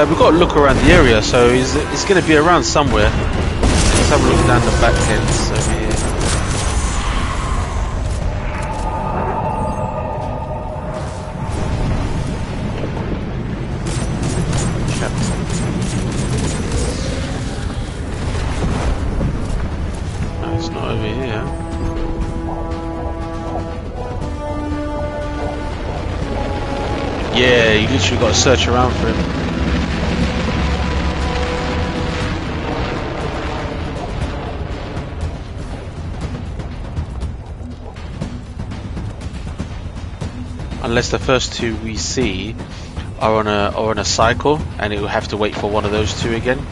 We've got to look around the area, so it's going to be around somewhere. Let's have a look down the back ends over here. No, it's not over here. Yeah, you literally got to search around for him. Unless the first two we see are on a cycle, and it will have to wait for one of those two again.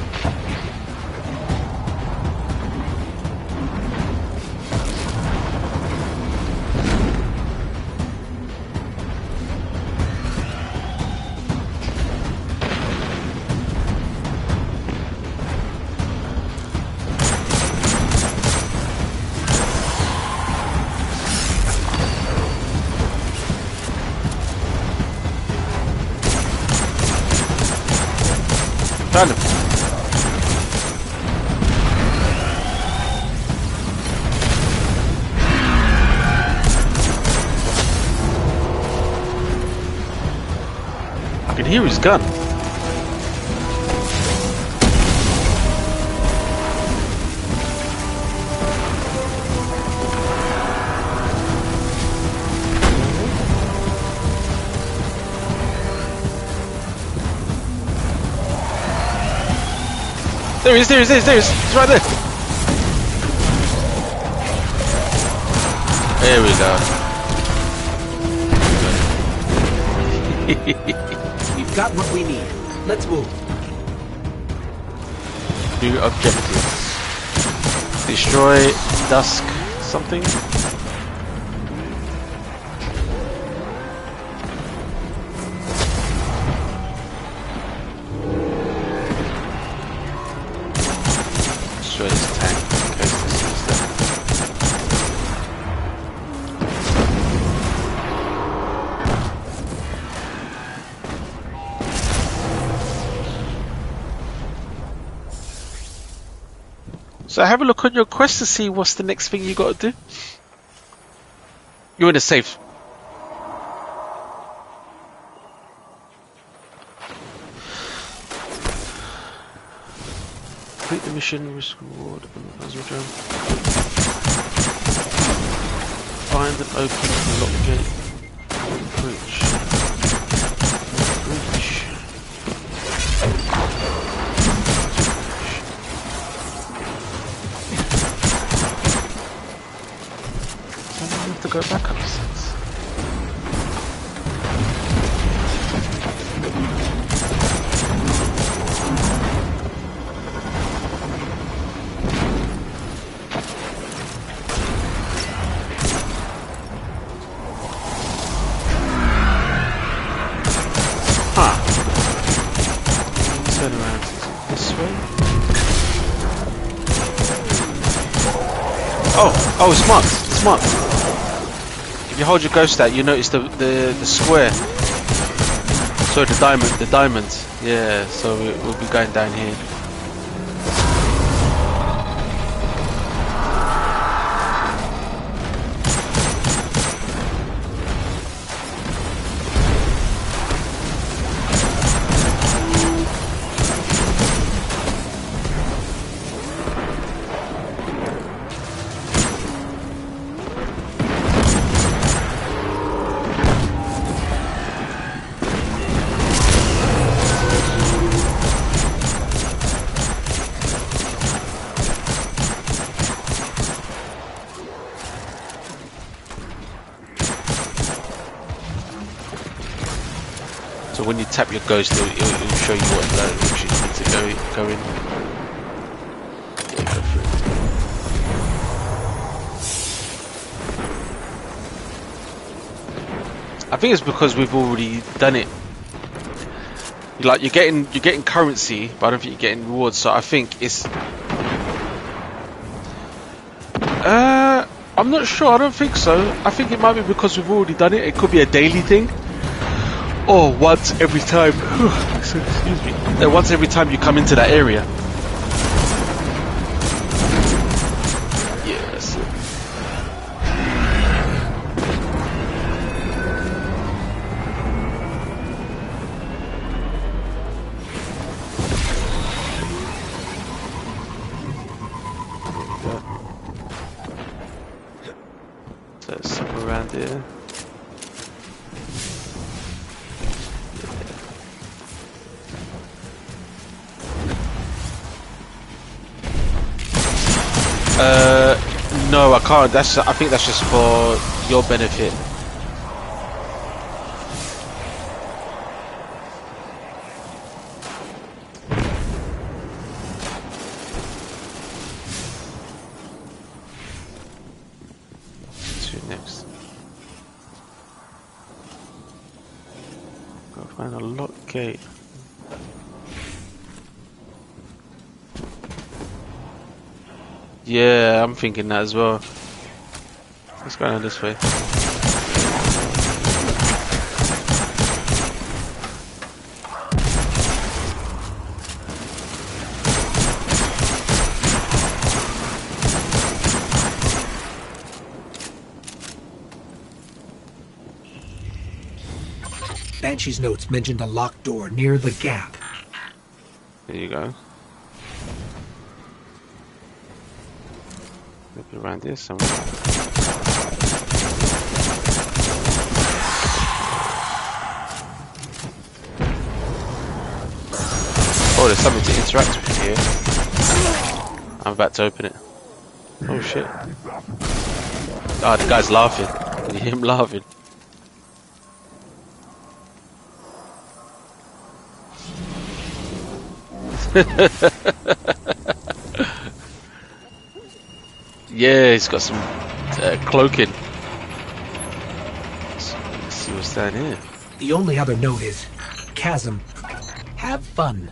Found him. I can hear his gun. There he is, there he is, he's right there. There we go. We've got what we need. Let's move. New objectives. Destroy Dusk something. Destroy this tank in case this is there. So have a look on your quest to see what's the next thing you got to do. You're in a safe. Complete the mission, risk reward, find and open the lock gate. Breach. I have to go back upstairs. Turn around this way. Oh, smart. If you hold your ghost out, you notice the square. So the diamond. Yeah. So we'll be going down here. So when you tap your ghost, it'll show you what direction you need to go in. Yeah, go for it. I think it's because we've already done it. Like you're getting currency, but I don't think you're getting rewards. So I think it's. I'm not sure. I don't think so. I think it might be because we've already done it. It could be a daily thing. Or once every time, excuse me, once every time you come into that area. Yeah, that's it. So it's somewhere around here. No, I can't. I think that's just for your benefit. To next. Gotta find a lock gate. Yeah, I'm thinking that as well. Let's go down this way. Banshee's notes mentioned a locked door near the gap. There you go. Maybe around here somewhere. Oh, there's something to interact with here. I'm about to open it. Oh shit. Ah, the guy's laughing. Can you hear him laughing? Yeah, he's got some cloaking. Let's see what's down here. The only other note is, Chasm, have fun.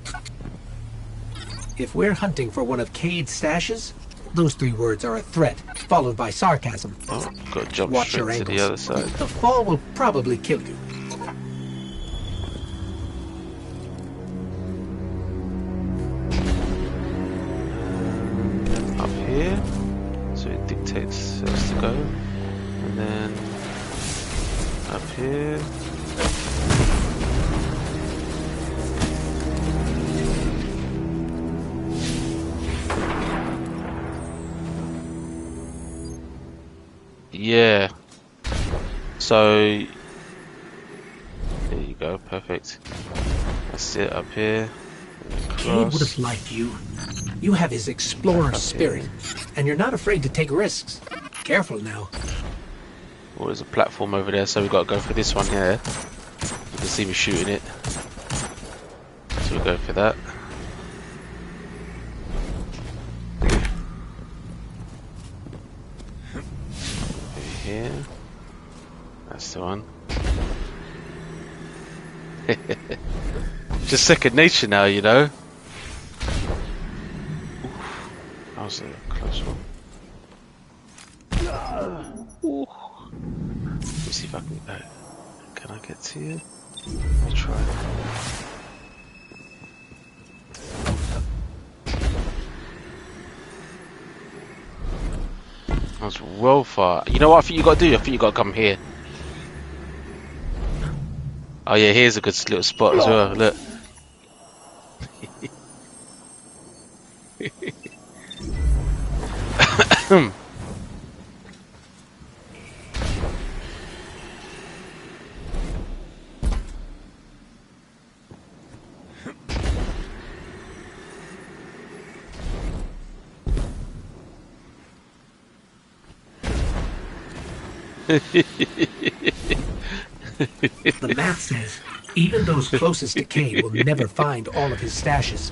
If we're hunting for one of Cade's stashes, those 3 words are a threat, followed by sarcasm. Oh, got to jump Watch your straight to ankles. the other side. The fall will probably kill you. Up here, so it dictates us to go, and then up here. Yeah. So there you go, perfect. That's it up here. Cade would have liked you. You have his explorer spirit, and you're not afraid to take risks. Careful now. Oh, there's a platform over there, so we've got to go for this one here. You can see me shooting it. So we'll go for that. Over here. That's the one. Just second nature now, you know. Oof, that was a close one. Ooh. Let me see if I can I get to you? Let me try. That was well far. You know what I think you got to do? I think you got to come here. Oh yeah, here's a good little spot as well. Look. The map says even those closest to Cade will never find all of his stashes.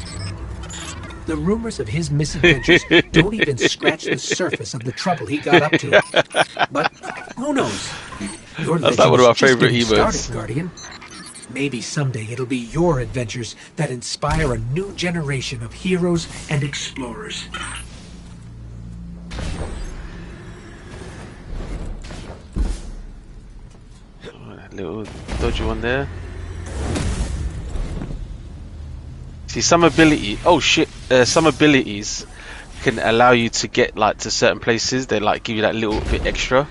The rumors of his misadventures don't even scratch the surface of the trouble he got up to. But who knows? Your That's like one legend's of my just favorite getting emotes. started, Guardian. Maybe someday it'll be your adventures that inspire a new generation of heroes and explorers. Little dodgy one there. See, some ability. Oh shit! Some abilities can allow you to get like to certain places. They like give you that little bit extra,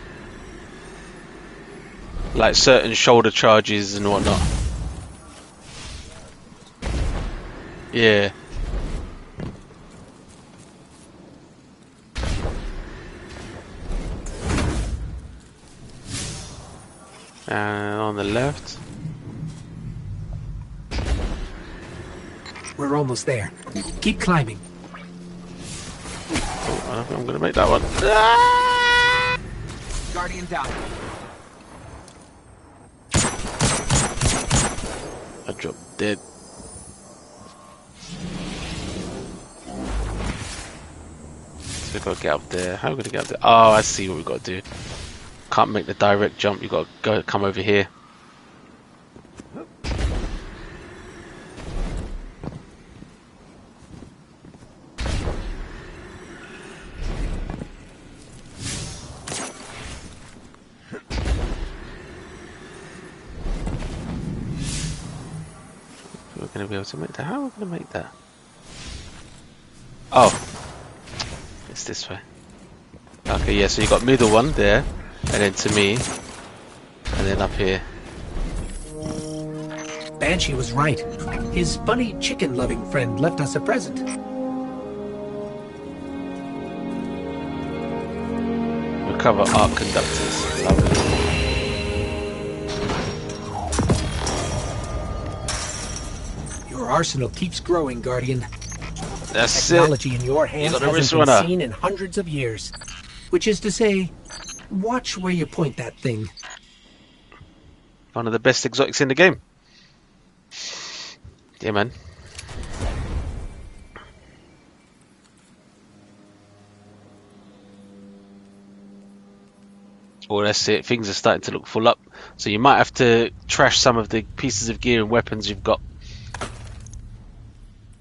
like certain shoulder charges and whatnot. Yeah. And on the left. We're almost there. Keep climbing. Oh, I don't think I'm gonna make that one. Guardian down. I dropped dead. So we gotta get up there. How are we gonna get up there? Oh, I see what we gotta do. Can't make the direct jump. You gotta go come over here. We're gonna be able to make that. How are we gonna make that? Oh, it's this way. Okay, yeah. So you got middle one there, and then to me, and then up here. Banshee was right. His funny chicken-loving friend left us a present. Recover arc conductors. Lovely. Your arsenal keeps growing, Guardian. That's Technology it. in your hands got a hasn't wrist been runner. seen in hundreds of years. Which is to say, watch where you point that thing. One of the best exotics in the game. Yeah, man. Well, that's it. Things are starting to look full up. So you might have to trash some of the pieces of gear and weapons you've got.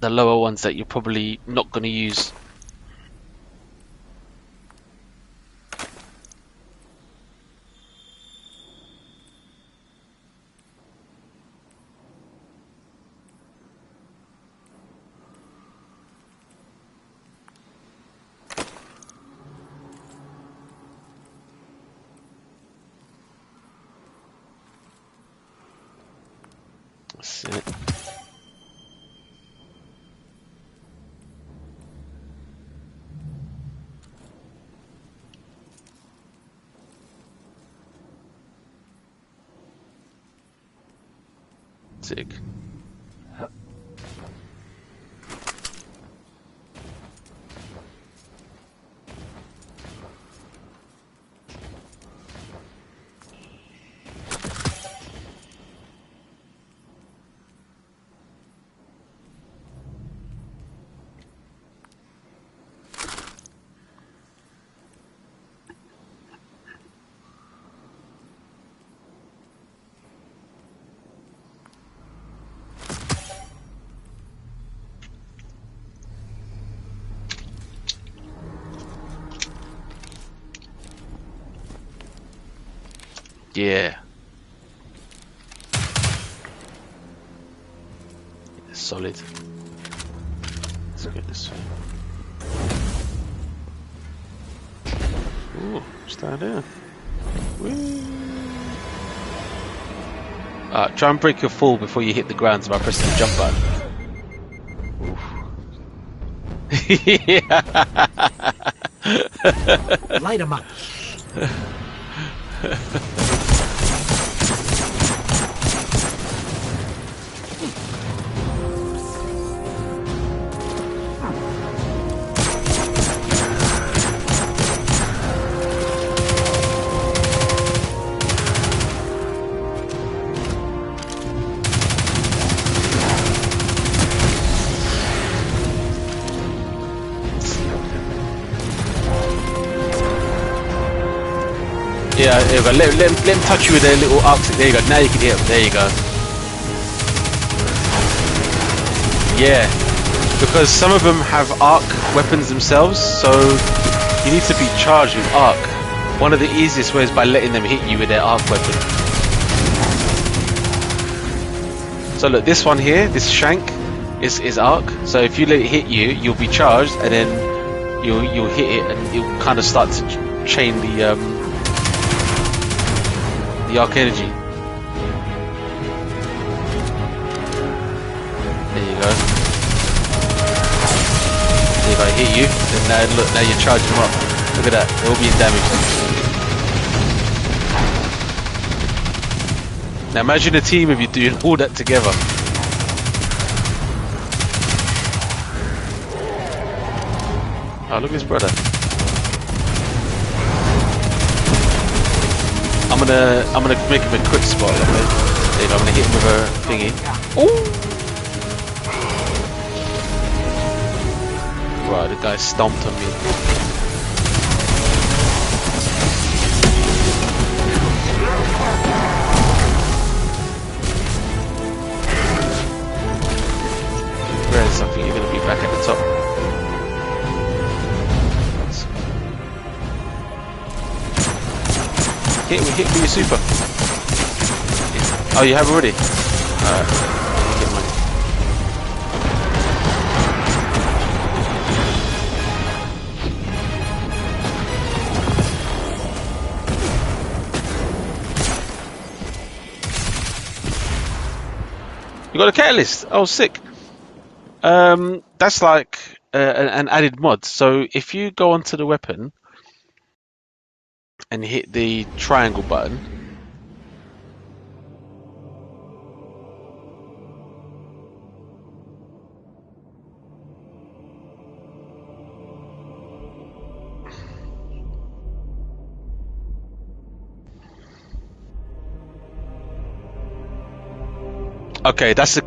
The lower ones that you're probably not going to use. That's it. Yeah. Solid. Let's go this way. Ooh, stand there. Whee! Try and break your fall before you hit the ground by pressing the jump button. Light him up. Yeah, there you go. Let him touch you with their little arcs. There you go. Now you can hit him. There you go. Yeah, because some of them have arc weapons themselves, so you need to be charged with arc. One of the easiest ways by letting them hit you with their arc weapon. So look, this one here, this shank, is arc. So if you let it hit you, you'll be charged, and then you'll hit it, and it'll kind of start to chain the arc energy. There you go. There you go, hit you. And now look, now you're charging them up. Look at that, they're all being damaged. Now imagine a team of you doing all that together. Oh, look at his brother. I'm gonna make him a quick spot. There you go, I'm gonna hit him with a thingy. Ooh! Right, the guy stomped on me. Whereas I think you're gonna be back at the top. Hit with your super. Oh, you have already? Alright. Get money. You got a catalyst? Oh, sick. That's like an added mod. So if you go onto the weapon and hit the triangle button, okay, that's a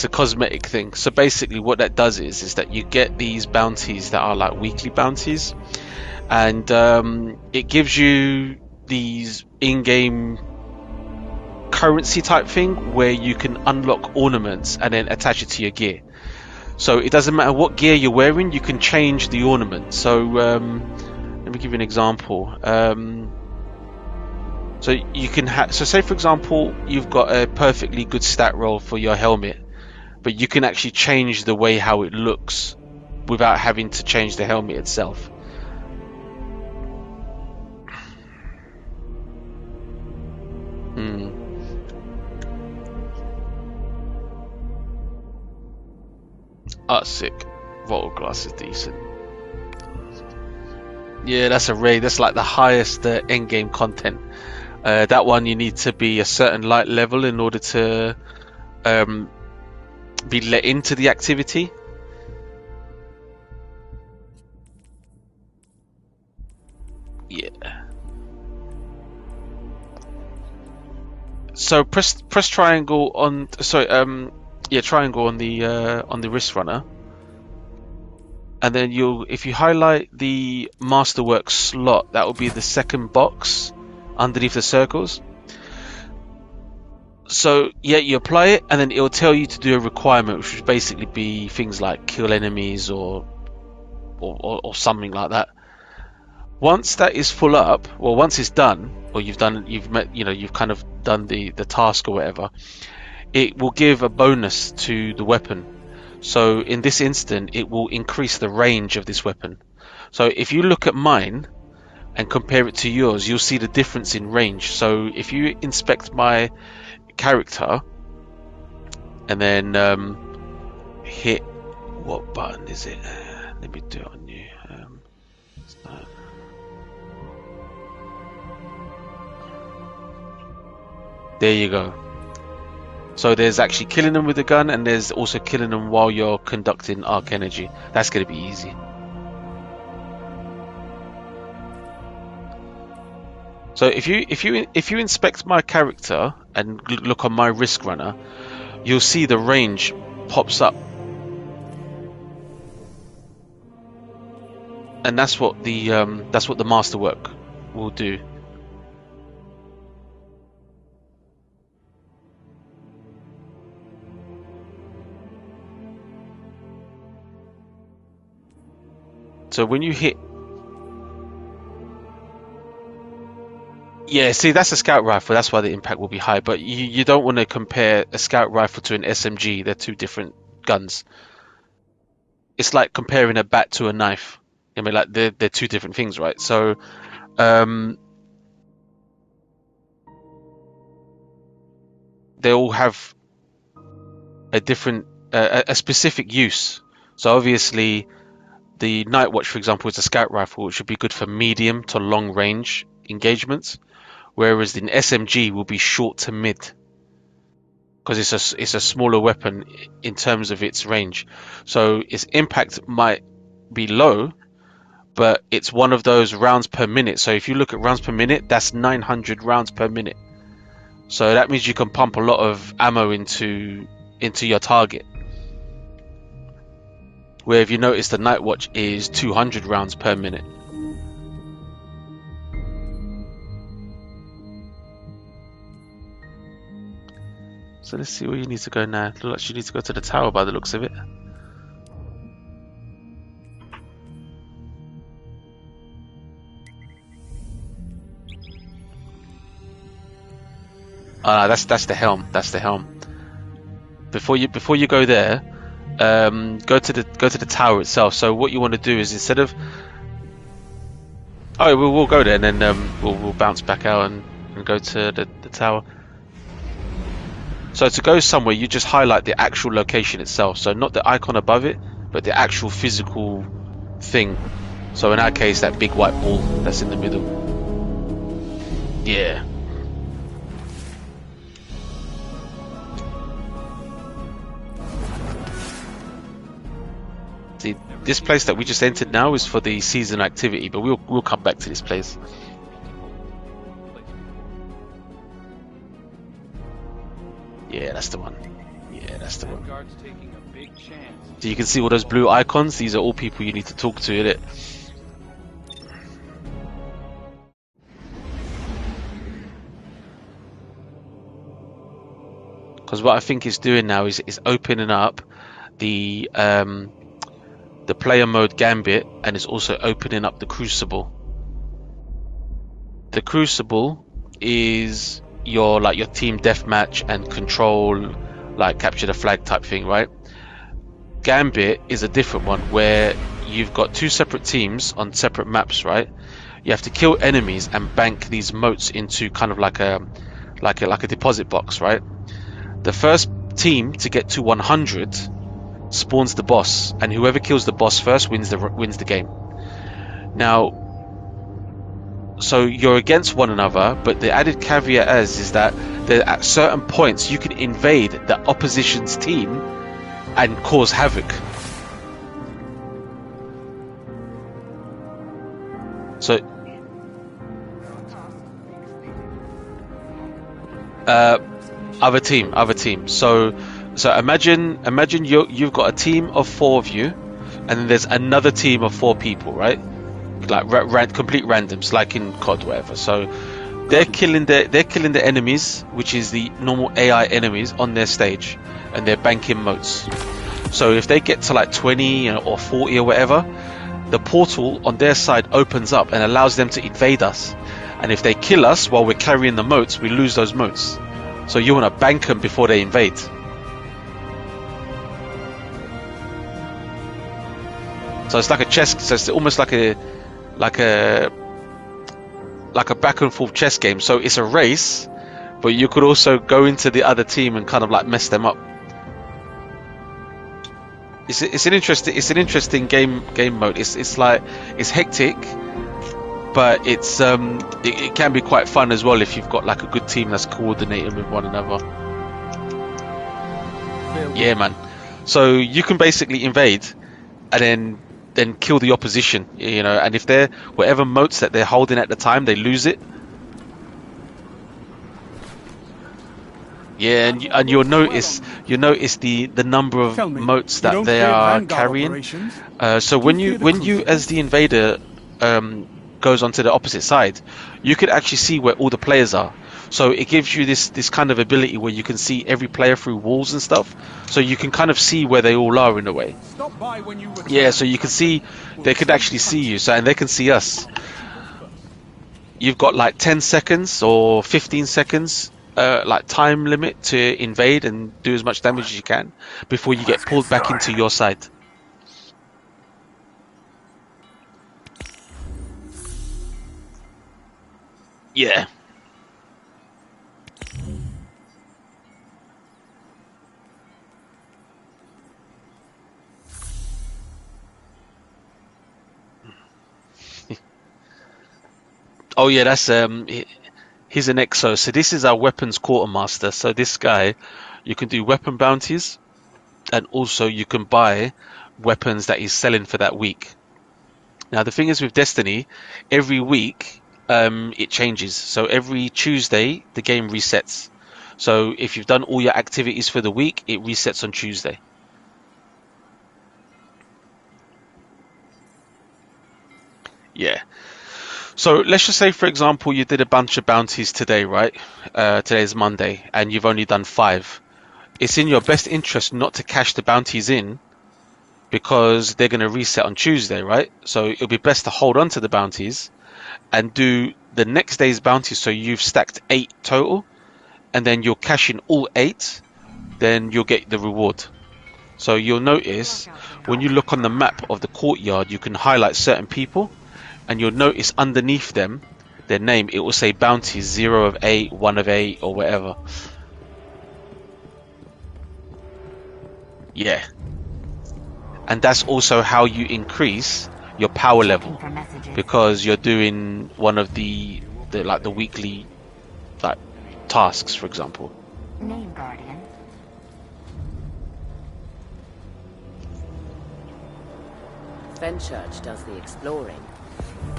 cosmetic thing. So basically what that does is that you get these bounties that are like weekly bounties, and it gives you these in-game currency type thing where you can unlock ornaments and then attach it to your gear. So it doesn't matter what gear you're wearing, you can change the ornament. So let me give you an example. So you can so say for example you've got a perfectly good stat roll for your helmet, but you can actually change the way how it looks without having to change the helmet itself. Sick. Vault glass is decent. Yeah, that's a raid. That's like the highest end-game content. That one you need to be a certain light level in order to be let into the activity. Yeah. So press triangle on triangle on the wrist runner, and then if you highlight the Masterwork slot, that will be the second box underneath the circles. So yeah, you apply it, and then it will tell you to do a requirement, which would basically be things like kill enemies or something like that. Once that is full up, or once it's done, or you've kind of done the task or whatever, it will give a bonus to the weapon. So in this instant, it will increase the range of this weapon. So if you look at mine and compare it to yours, you'll see the difference in range. So if you inspect my character and then hit, what button is it? Let me do it on you. There you go. So there's actually killing them with the gun, and there's also killing them while you're conducting arc energy. That's going to be easy. So if you inspect my character and look on my risk runner, you'll see the range pops up, and that's what the masterwork will do. So when you hit, yeah, see, that's a scout rifle. That's why the impact will be high. But you don't want to compare a scout rifle to an SMG. They're two different guns. It's like comparing a bat to a knife. I mean, like they're two different things, right? So, they all have a different, a specific use. So obviously, the Night Watch, for example, is a scout rifle, which should be good for medium to long range engagements, whereas the SMG will be short to mid, because it's a smaller weapon in terms of its range. So its impact might be low, but it's one of those rounds per minute. So if you look at rounds per minute, that's 900 rounds per minute. So that means you can pump a lot of ammo into your target. Where if you notice, the Night Watch is 200 rounds per minute. So let's see where you need to go now. Looks like you need to go to the tower by the looks of it. That's the helm. That's the helm. Before you go there, go to the tower itself. So what you want to do is, instead of, we'll go there and then we'll bounce back out and go to the tower. So to go somewhere, you just highlight the actual location itself. So not the icon above it, but the actual physical thing. So in our case, that big white ball that's in the middle. Yeah. See, this place that we just entered now is for the season activity, but we'll come back to this place. Yeah, that's the one. Yeah, that's the one. So you can see all those blue icons. These are all people you need to talk to, innit? Because what I think it's doing now is opening up the player mode Gambit, and it's also opening up the Crucible. The Crucible is your team deathmatch and control, like capture the flag type thing, right? Gambit is a different one, where you've got two separate teams on separate maps, right? You have to kill enemies and bank these motes into kind of like a deposit box, right? The first team to get to 100 spawns the boss, and whoever kills the boss first wins the game. Now, so you're against one another, but the added caveat is that at certain points you can invade the opposition's team and cause havoc. So other team. So imagine you've got a team of 4 of you, and then there's another team of 4 people, right? Like complete randoms, like in COD, whatever. So they're killing the enemies, which is the normal AI enemies on their stage, and they're banking motes. So if they get to like 20 or 40 or whatever, the portal on their side opens up and allows them to invade us. and if they kill us while we're carrying the moats, we lose those moats. So you want to bank them before they invade. So it's like a chess. So it's almost like a back and forth chess game. So it's a race, but you could also go into the other team and kind of like mess them up. It's an interesting game mode. It's like it's hectic, but it's it can be quite fun as well if you've got like a good team that's coordinating with one another. Yeah, man. So you can basically invade and then kill the opposition, you know, and if they're whatever moats that they're holding at the time, they lose it. Yeah, and you'll notice the number of moats that they are carrying. So when you as the invader goes onto the opposite side, you could actually see where all the players are. So it gives you this kind of ability where you can see every player through walls and stuff. So you can kind of see where they all are in a way. Yeah, so you can see, they could actually see you, so and they can see us. You've got like 10 seconds or 15 seconds like time limit to invade and do as much damage as you can before you get pulled back into your side. Yeah. Oh yeah, that's he's an Exo. So this is our weapons quartermaster. So this guy, you can do weapon bounties, and also you can buy weapons that he's selling for that week. Now the thing is with Destiny, every week it changes. So every Tuesday the game resets. So if you've done all your activities for the week, it resets on Tuesday. Yeah. So let's just say, for example, you did a bunch of bounties today, right? Today's Monday, and you've only done 5. It's in your best interest not to cash the bounties in because they're going to reset on Tuesday, right? So it'll be best to hold on to the bounties and do the next day's bounties. So you've stacked 8 total, and then you'll cash in all 8, then you'll get the reward. So you'll notice when you look on the map of the courtyard, you can highlight certain people. And you'll notice underneath them, their name, it will say bounties 0 of 8, 1 of 8, or whatever. Yeah. And that's also how you increase your power level, because you're doing one of the weekly like tasks, for example. Name Guardian. Fenchurch does the exploring.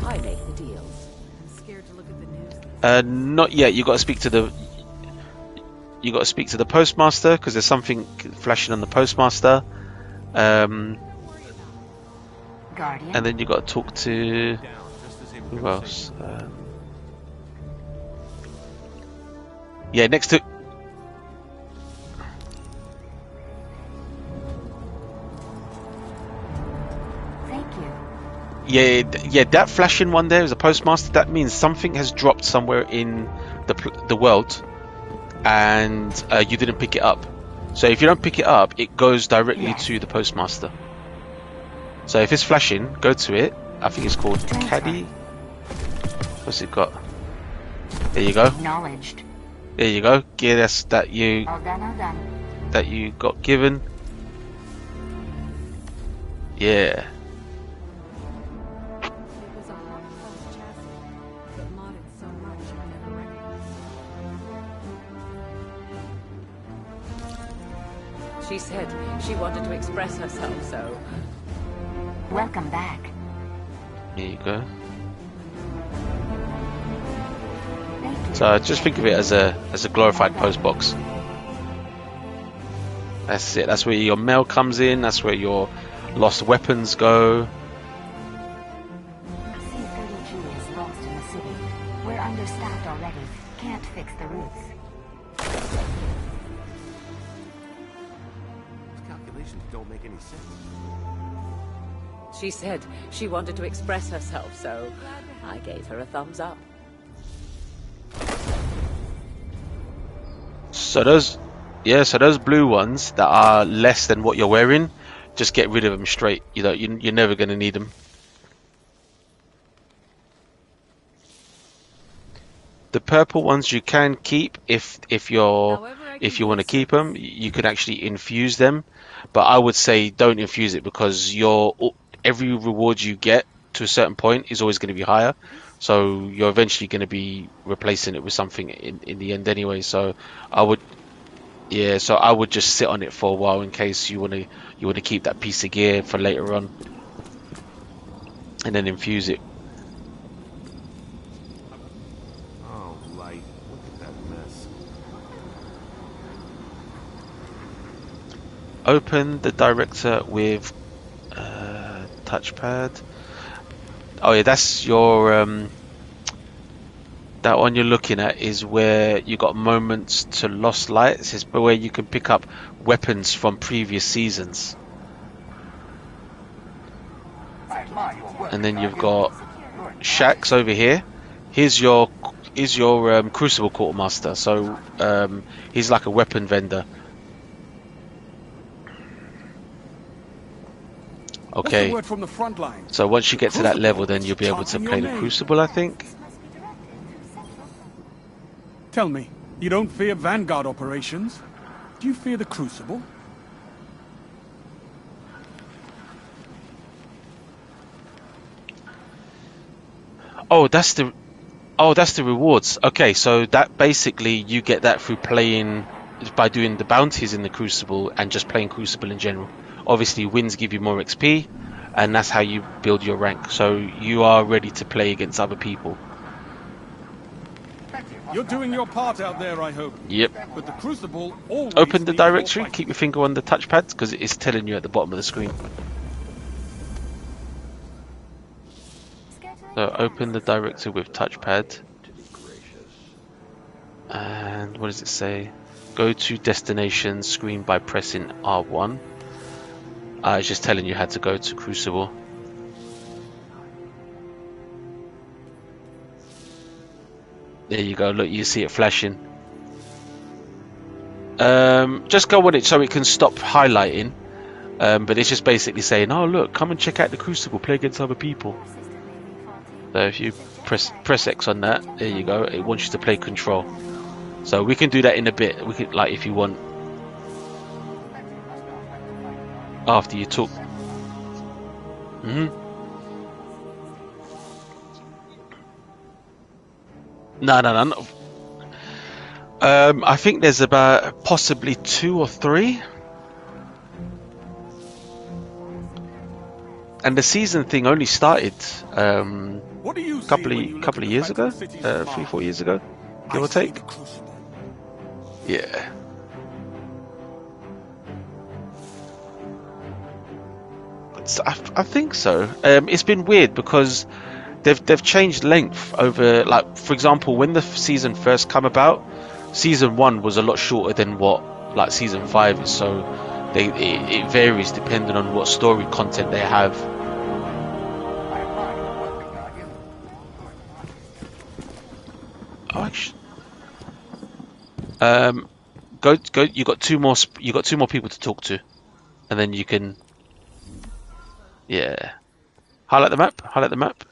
I make the deals. I'm scared to look at the news. Not yet. You got to speak to the postmaster, because there's something flashing on the postmaster. Guardian. And then you got to talk to who else? Yeah, next to. Yeah, that flashing one there is a postmaster. That means something has dropped somewhere in the world, and you didn't pick it up. So if you don't pick it up, it goes directly to the postmaster. So if it's flashing, go to it. I think it's called Caddy. What's it got? There you go. Acknowledged. There you go. Yeah, that's that you All done. that you got given. Yeah. She said she wanted to express herself, so... Welcome back. There you go. Thank you. So just think of it as a glorified post box. That's it. That's where your mail comes in. That's where your lost weapons go. C-32 is lost in the city. We're understaffed already. Can't fix the routes. Calculations don't make any sense. She said she wanted to express herself, so I gave her a thumbs up. So those, yeah, so those blue ones that are less than what you're wearing, just get rid of them straight. You know, you're never going to need them. The purple ones you can keep if you want to keep them. You can actually infuse them, but I would say don't infuse it because every reward you get to a certain point is always going to be higher. So you're eventually going to be replacing it with something in the end anyway. So I would just sit on it for a while in case you want to keep that piece of gear for later on, and then infuse it. Oh, light! Look at that mess. Open the director with touchpad. Oh yeah, that's your that one you're looking at is where you got moments to lost light. This is where you can pick up weapons from previous seasons. And then you've got Shax over here. Here's your Crucible Quartermaster. So he's like a weapon vendor. Okay. So once you get to that level, then you'll be able to play the Crucible, I think. Tell me, you don't fear Vanguard operations? Do you fear the Crucible? Oh, that's the rewards. Okay, so that basically you get that through playing by doing the bounties in the Crucible and just playing Crucible in general. Obviously, wins give you more XP, and that's how you build your rank. So you are ready to play against other people. You're doing your part out there, I hope. Yep. But the Crucible always Open the needs more directory, fighting. keep your finger on the touchpad because it's telling you at the bottom of the screen. So open the directory with touchpad. And what does it say? Go to destination screen by pressing R1. It's just telling you how to go to Crucible. There you go, look, you see it flashing. Just go on it so it can stop highlighting. But it's just basically saying, oh look, come and check out the Crucible, play against other people. So if you press X on that, there you go, it wants you to play Control. So we can do that in a bit, we could, like, if you want. After you talk. No. I think there's about possibly 2 or 3. And the season thing only started a couple of years ago, 3-4 years ago, give or take. Yeah. I think so. It's been weird because they've changed length over, like, for example, when the season first came about, season 1 was a lot shorter than what like season 5 is. So it varies depending on what story content they have. Oh, actually, go. You got two more people to talk to, and then you can. Yeah. Highlight the map.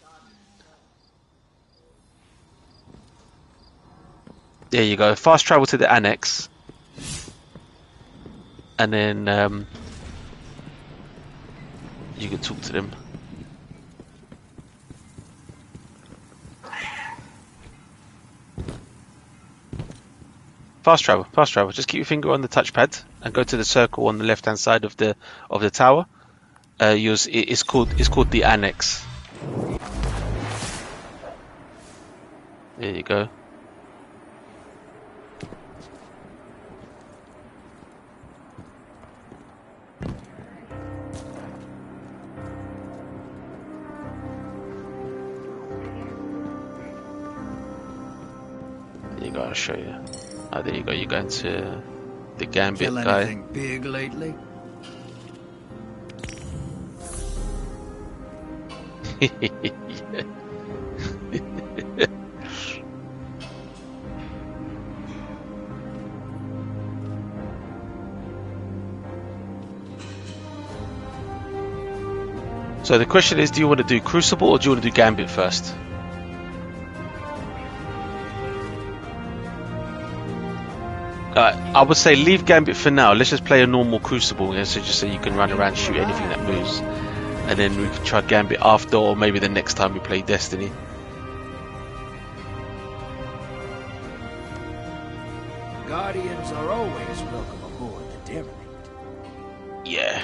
There you go. Fast travel to the annex. And then you can talk to them. Fast travel. Just keep your finger on the touchpad and go to the circle on the left-hand side of the tower. It's called the annex. There you go. There you go. I'll show you. Oh, there you go. You're going to the Gambit Kill guy. anything big lately? So the question is, do you want to do Crucible or do you want to do Gambit first? I would say leave Gambit for now. Let's just play a normal Crucible, so just so you can run around, shoot anything that moves, and then we can try Gambit after, or maybe the next time we play Destiny. Guardians are always welcome aboard the Derelict. Yeah.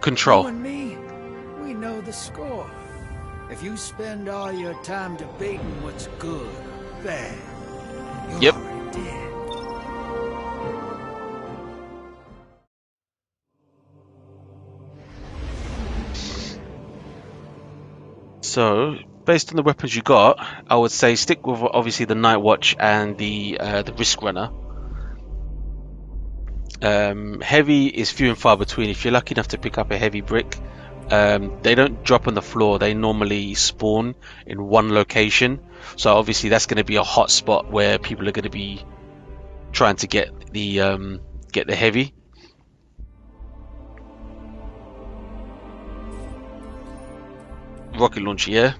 Control. You and me, we know the score. If you spend all your time debating what's good or bad, you're Yep. already dead. So, based on the weapons you got, I would say stick with obviously the Night Watch and the Risk Runner. Heavy is few and far between. If you're lucky enough to pick up a heavy brick, they don't drop on the floor. They normally spawn in one location. So obviously that's going to be a hot spot where people are going to be trying to get the heavy. Rocket launcher, yeah,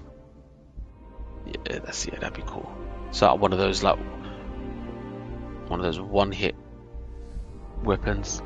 that'd be cool. So one of those one-hit weapons.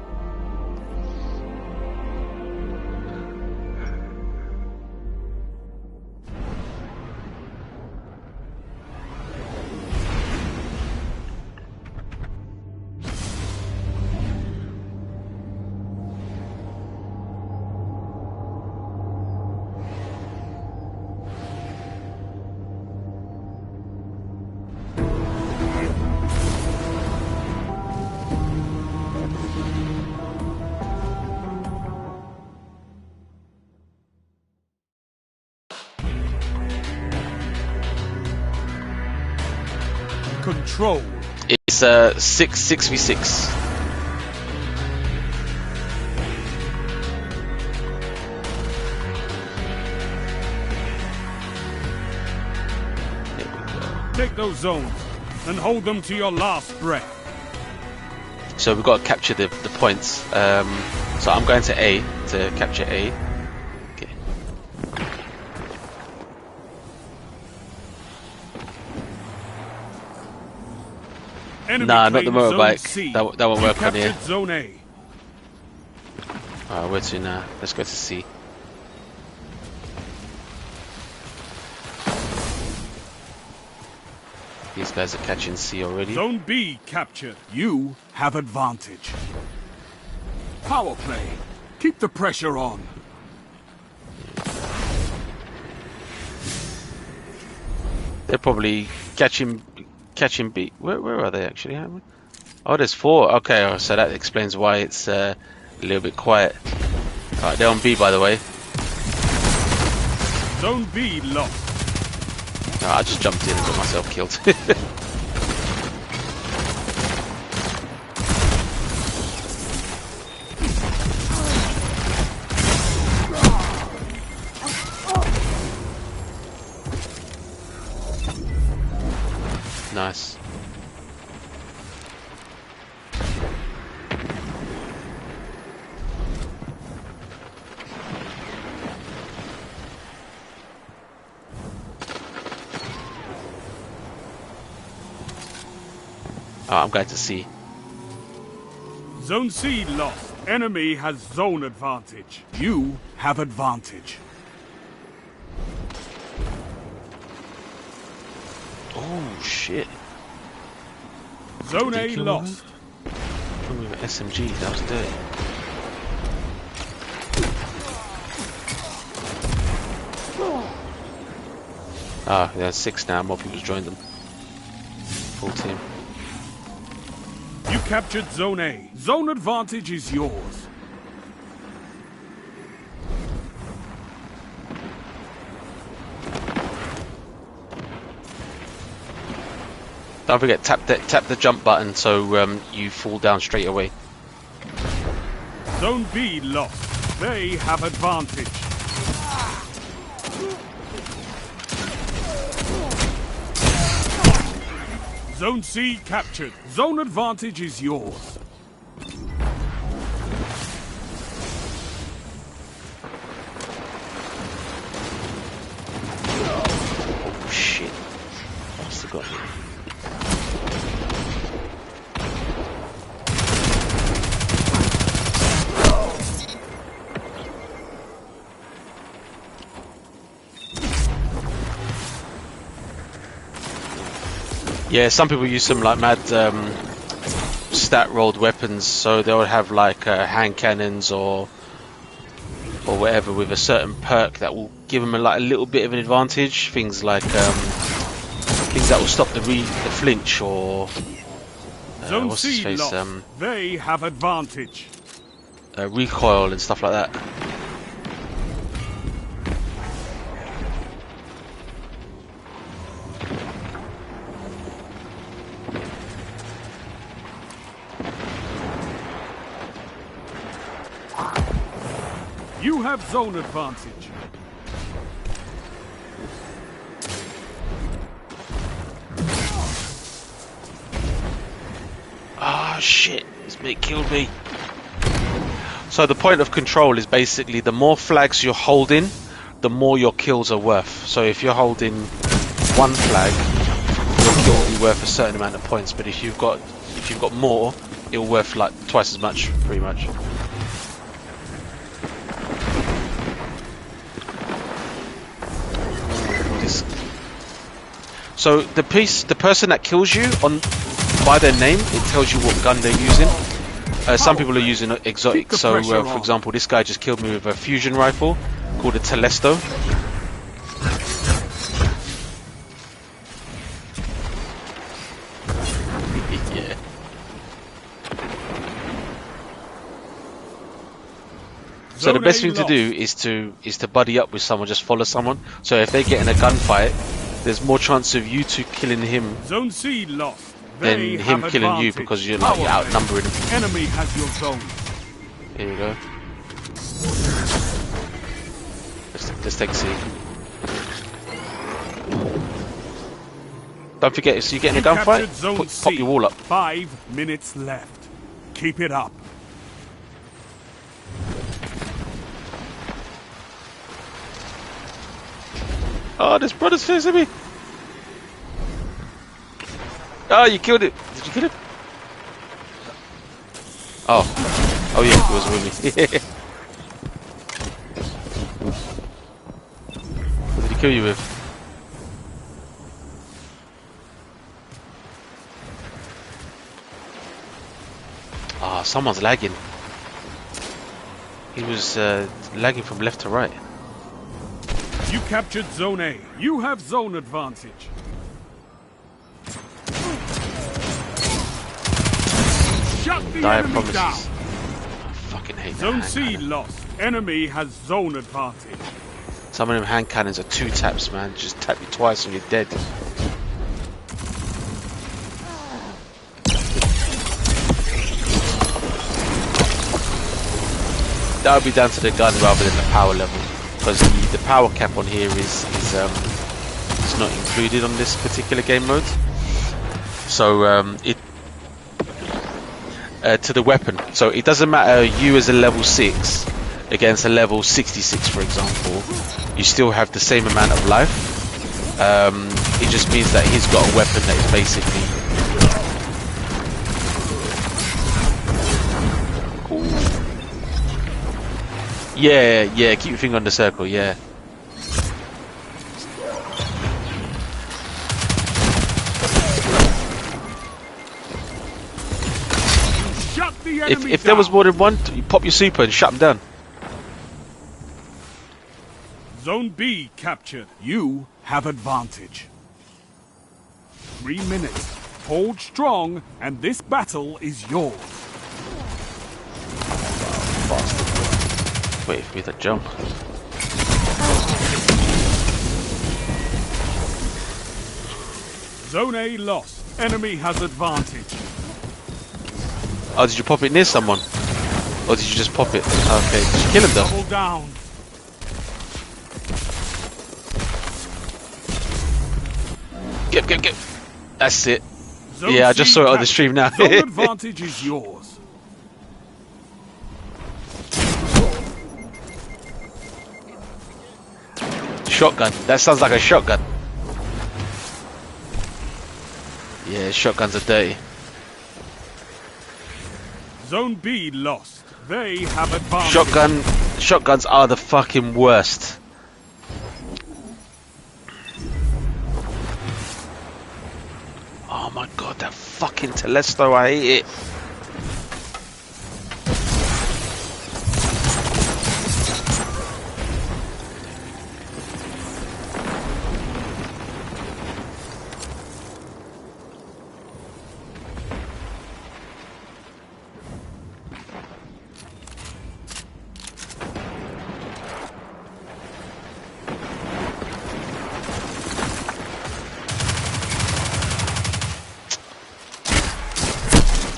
Control. It's 6v6. Take those zones and hold them to your last breath. So we've got to capture the points. So I'm going to A to capture A. Okay. Enemy Nah, not the claims Zone motorbike. C. That won't You work on here. captured Zone A. Alright, where to now? Let's go to C. These guys are catching C already. Zone B captured. You have advantage. Power play. Keep the pressure on. They're probably catching B. Where are they actually? Oh, there's 4. Okay, so that explains why it's a little bit quiet. Alright, they're on B, by the way. Zone B lost. Oh, I just jumped in and got myself killed. Nice. Oh, I'm going to C. Zone C lost. Enemy has zone advantage. You have advantage. Oh shit. Zone A lost. With an SMG, that was dirty. Ah, there's 6 now, more people's joined them. Full team. You captured Zone A. Zone advantage is yours. Don't forget, tap the jump button so you fall down straight away. Zone B lost. They have advantage. Zone C captured. Zone advantage is yours. Yeah, some people use some like mad stat rolled weapons, so they'll have like hand cannons or whatever with a certain perk that will give them a little bit of an advantage. Things like things that will stop the flinch or Zone what's his C face? lost. They have advantage. Recoil and stuff like that. You have zone advantage. Ah, shit. This mate killed me. So the point of control is basically the more flags you're holding, the more your kills are worth. So if you're holding one flag, your kill will be worth a certain amount of points. But if you've got more, it'll worth like twice as much, pretty much. So the person that kills you by their name, it tells you what gun they're using. Some people are using exotic. So, for example, this guy just killed me with a fusion rifle called a Telesto. Yeah. So the best thing to do is to buddy up with someone, just follow someone. So if they get in a gunfight, there's more chance of you two killing him Zone C lost. than him killing you because you're outnumbering him. Enemy has your zone. Here you go. Let's take a seat. Don't forget, if you get in a gunfight, pop your wall up. 5 minutes left. Keep it up. Oh, this brother's facing me. Oh, you killed it. Did you kill him? Oh yeah, he was with me. What did he kill you with? Ah, someone's lagging. He was lagging from left to right. You captured Zone A. You have zone advantage. Shut the Dire enemy promises. down. I fucking hate Zone that. C lost. Enemy has zone advantage. Some of them hand cannons are 2 taps, man. Just tap you twice and you're dead. That would be down to the gun rather than the power level, because the power cap on here is not included on this particular game mode. So it to the weapon. So it doesn't matter you as a level 6 against a level 66, for example. You still have the same amount of life. It just means that he's got a weapon that is basically cool. Yeah, keep your finger on the circle, yeah. If there was more than one, you pop your super and shut them down. Zone B captured. You have advantage. 3 minutes. Hold strong, and this battle is yours. Wait for me to jump. Zone A lost. Enemy has advantage. Oh, did you pop it near someone? Or did you just pop it? Okay, did you kill him though? Double down. Get. That's it. Zone Yeah, I just C saw it on the captured. stream now. Zone advantage is yours. Shotgun. That sounds like a shotgun. Yeah, shotguns are dirty. Zone B lost. They have advantage. Shotguns are the fucking worst. Oh fucking Telesto, I hate it.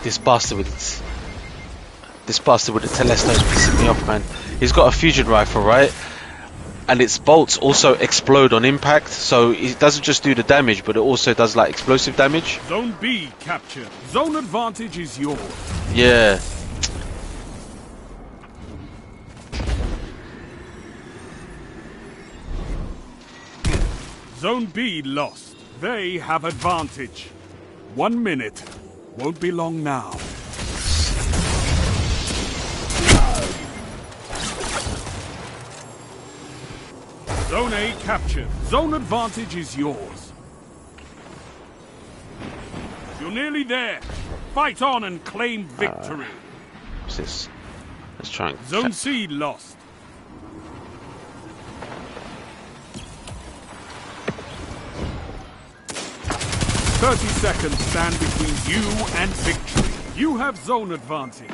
This bastard with the Telesto is pissing me off, man. He's got a fusion rifle, right? And its bolts also explode on impact, so it doesn't just do the damage, but it also does like explosive damage. Zone B captured. Zone advantage is yours. Yeah. Zone B lost. They have advantage. 1 minute. Won't be long now. Zone A captured. Zone advantage is yours. You're nearly there. Fight on and claim victory. What's this? Let's try and... Zone C lost. "30 seconds stand between you and victory. You have zone advantage."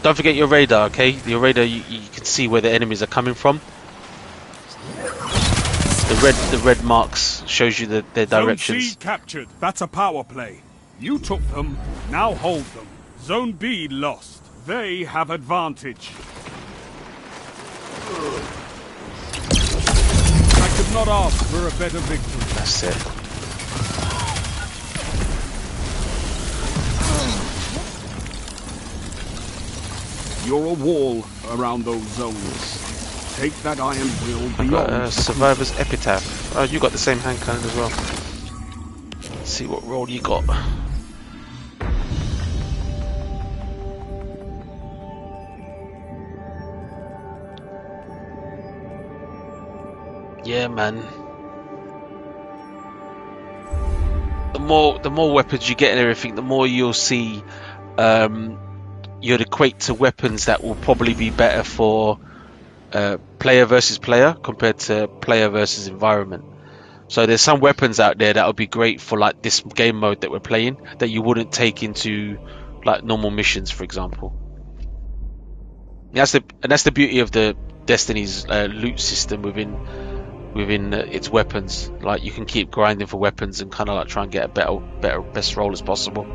Don't forget your radar, okay? Your radar, you can see where the enemies are coming from. The red marks shows you their directions. Zone C captured. That's a power play. You took them, now hold them. Zone B lost. They have advantage. I could not ask for a better victory. That's it. You're a wall around those zones. Take that iron will I've beyond. got Survivor's Epitaph. Oh, you got the same hand cannon as well. Let's see what roll you got. Yeah, man. The more weapons you get and everything, the more you'll see you'd equate to weapons that will probably be better for player versus player compared to player versus environment. So there's some weapons out there that would be great for like this game mode that we're playing that you wouldn't take into like normal missions, for example. That's the beauty of the Destiny's loot system within its weapons. Like you can keep grinding for weapons and kind of like try and get a best roll as possible.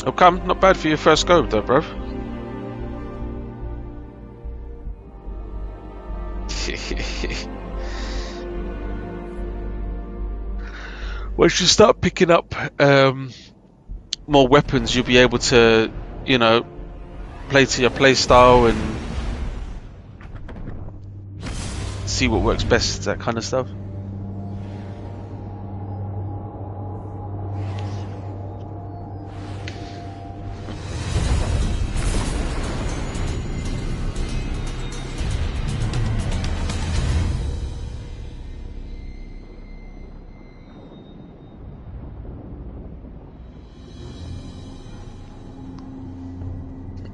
Oh, come, not bad for your first go, though, bro. Once you start picking up more weapons, you'll be able to, you know, play to your play style and see what works best, that kind of stuff.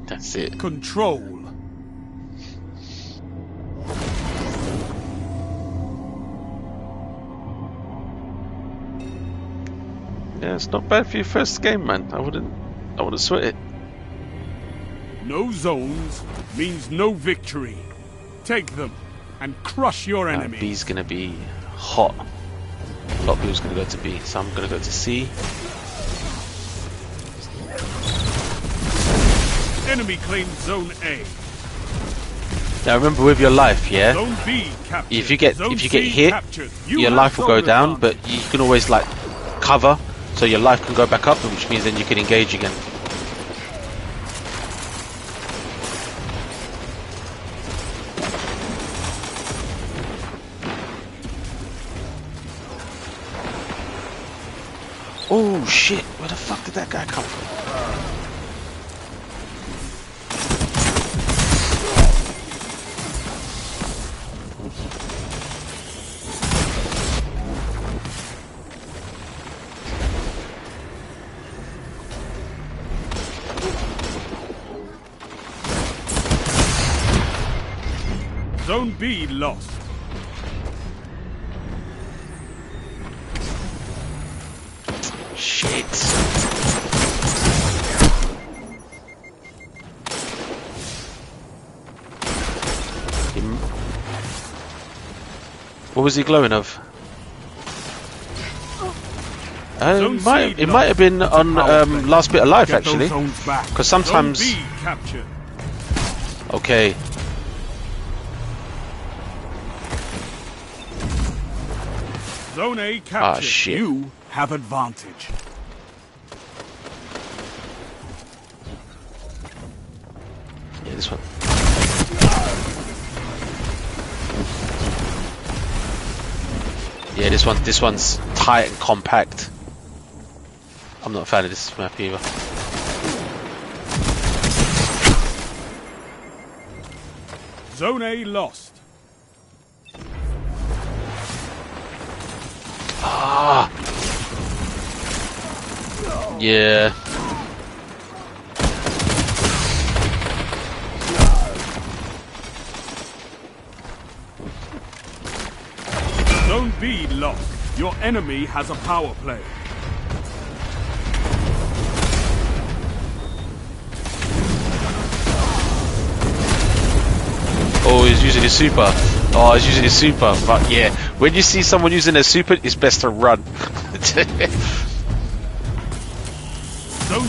That's it. Control. Yeah, it's not bad for your first game, man. I wouldn't sweat it. No zones means no victory. Take them and crush your enemy. B's gonna be hot. A lot of people's gonna go to B, so I'm gonna go to C. Enemy claims zone A. Now remember, with your life, yeah. Zone B captured. If you get Zone hit, captured. your life will go down, but you can always like cover, so your life can go back up, which means then you can engage again. shit! Where the fuck did that guy come from? Zone B lost. Shit. What was he glowing of? It might have been on last bit of life actually, because sometimes. Zone B captured. Okay. Zone A captured. Ah, shit. You have advantage. Yeah, this one. Yeah, this one's tight and compact. I'm not a fan of this map either. Zone A lost. Ah. Yeah. Zone B lost. Your enemy has a power play. Oh, he's using his super. Oh, he's using his super. But yeah, when you see someone using their super, it's best to run.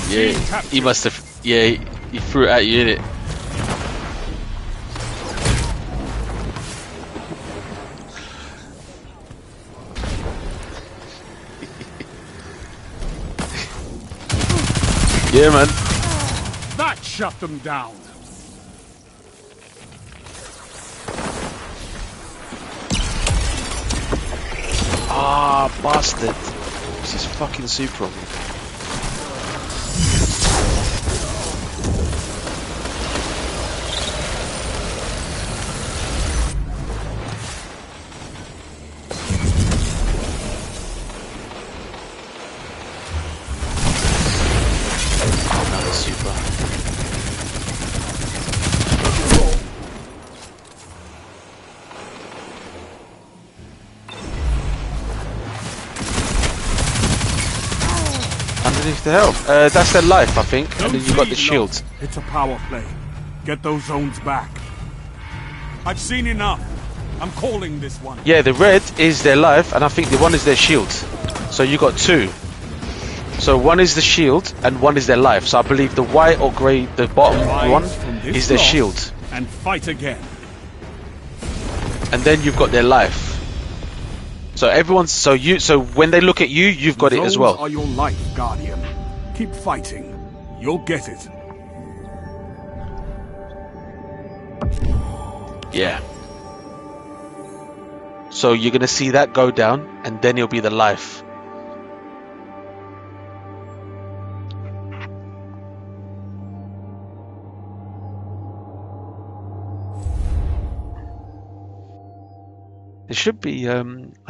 Yeah, he must have. Yeah, he threw it at you, innit? Yeah, man. That shut them down. Ah, bastard. This is fucking super on me. Another super. Underneath the help. That's their life, I think. And then you got the shield. It's a power play. Get those zones back. I've seen enough. I'm calling this one. Yeah, the red is their life, and I think the one is their shield. So you got two. So one is the shield, and one is their life. So I believe the white or grey, the bottom one, is their shield. And fight again. And then you've got their life. So everyone's so when they look at you, you've got it as well. Zones are your life, Guardian. Keep fighting. You'll get it. Yeah. So you're gonna see that go down, and then it'll be the life. It should be. I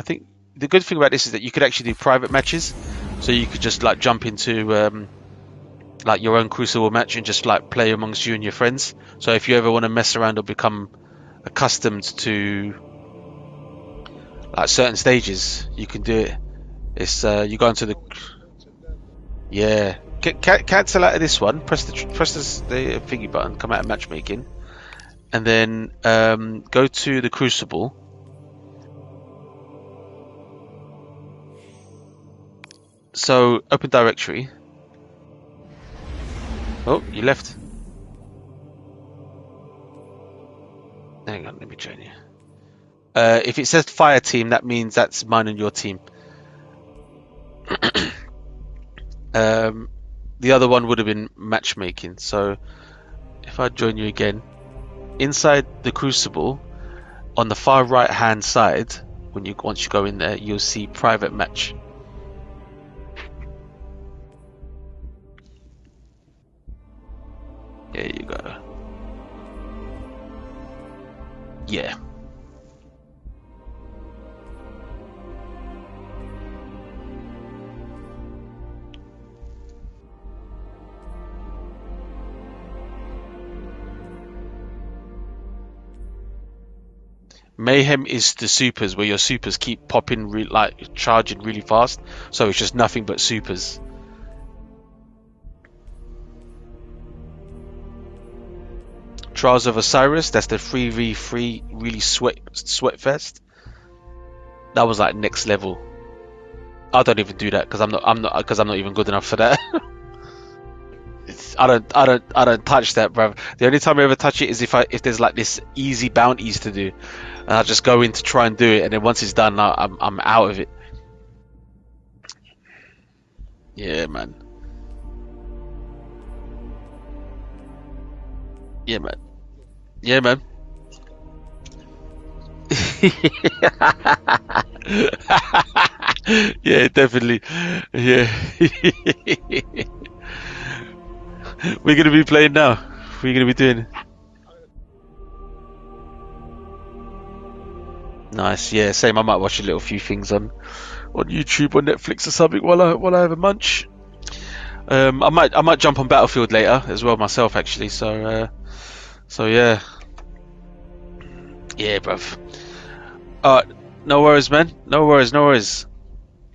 think the good thing about this is that you could actually do private matches, so you could just like jump into like your own Crucible match and just like play amongst you and your friends. So if you ever want to mess around or become accustomed to like certain stages, you can do it. It's you go into the cancel out of this one. Press the thingy button. Come out of matchmaking, and then go to the Crucible. So open directory. Oh, you left. Hang on, let me join you. If it says fire team, that means that's mine and your team. The other one would have been matchmaking. So if I join you again, inside the Crucible, on the far right hand side, once you go in there, you'll see private match. There you go. Yeah. Mayhem is the supers where your supers keep popping, like charging really fast. So it's just nothing but supers. Trials of Osiris, that's the 3v3 really sweat fest. That was like next level. I don't even do that because I'm not even good enough for that. I don't touch that, bruv. The only time I ever touch it is if there's like this easy bounties to do, and I just go in to try and do it, and then once it's done, I'm out of it. Yeah, man. Yeah, man. Yeah, man. Yeah, definitely. Yeah. We're gonna be playing now. We're gonna be doing. Nice. Yeah, same. I might watch a little few things on YouTube or Netflix or something while I have a munch. I might jump on Battlefield later as well myself actually. So yeah. Yeah, bruv. No worries, man. No worries.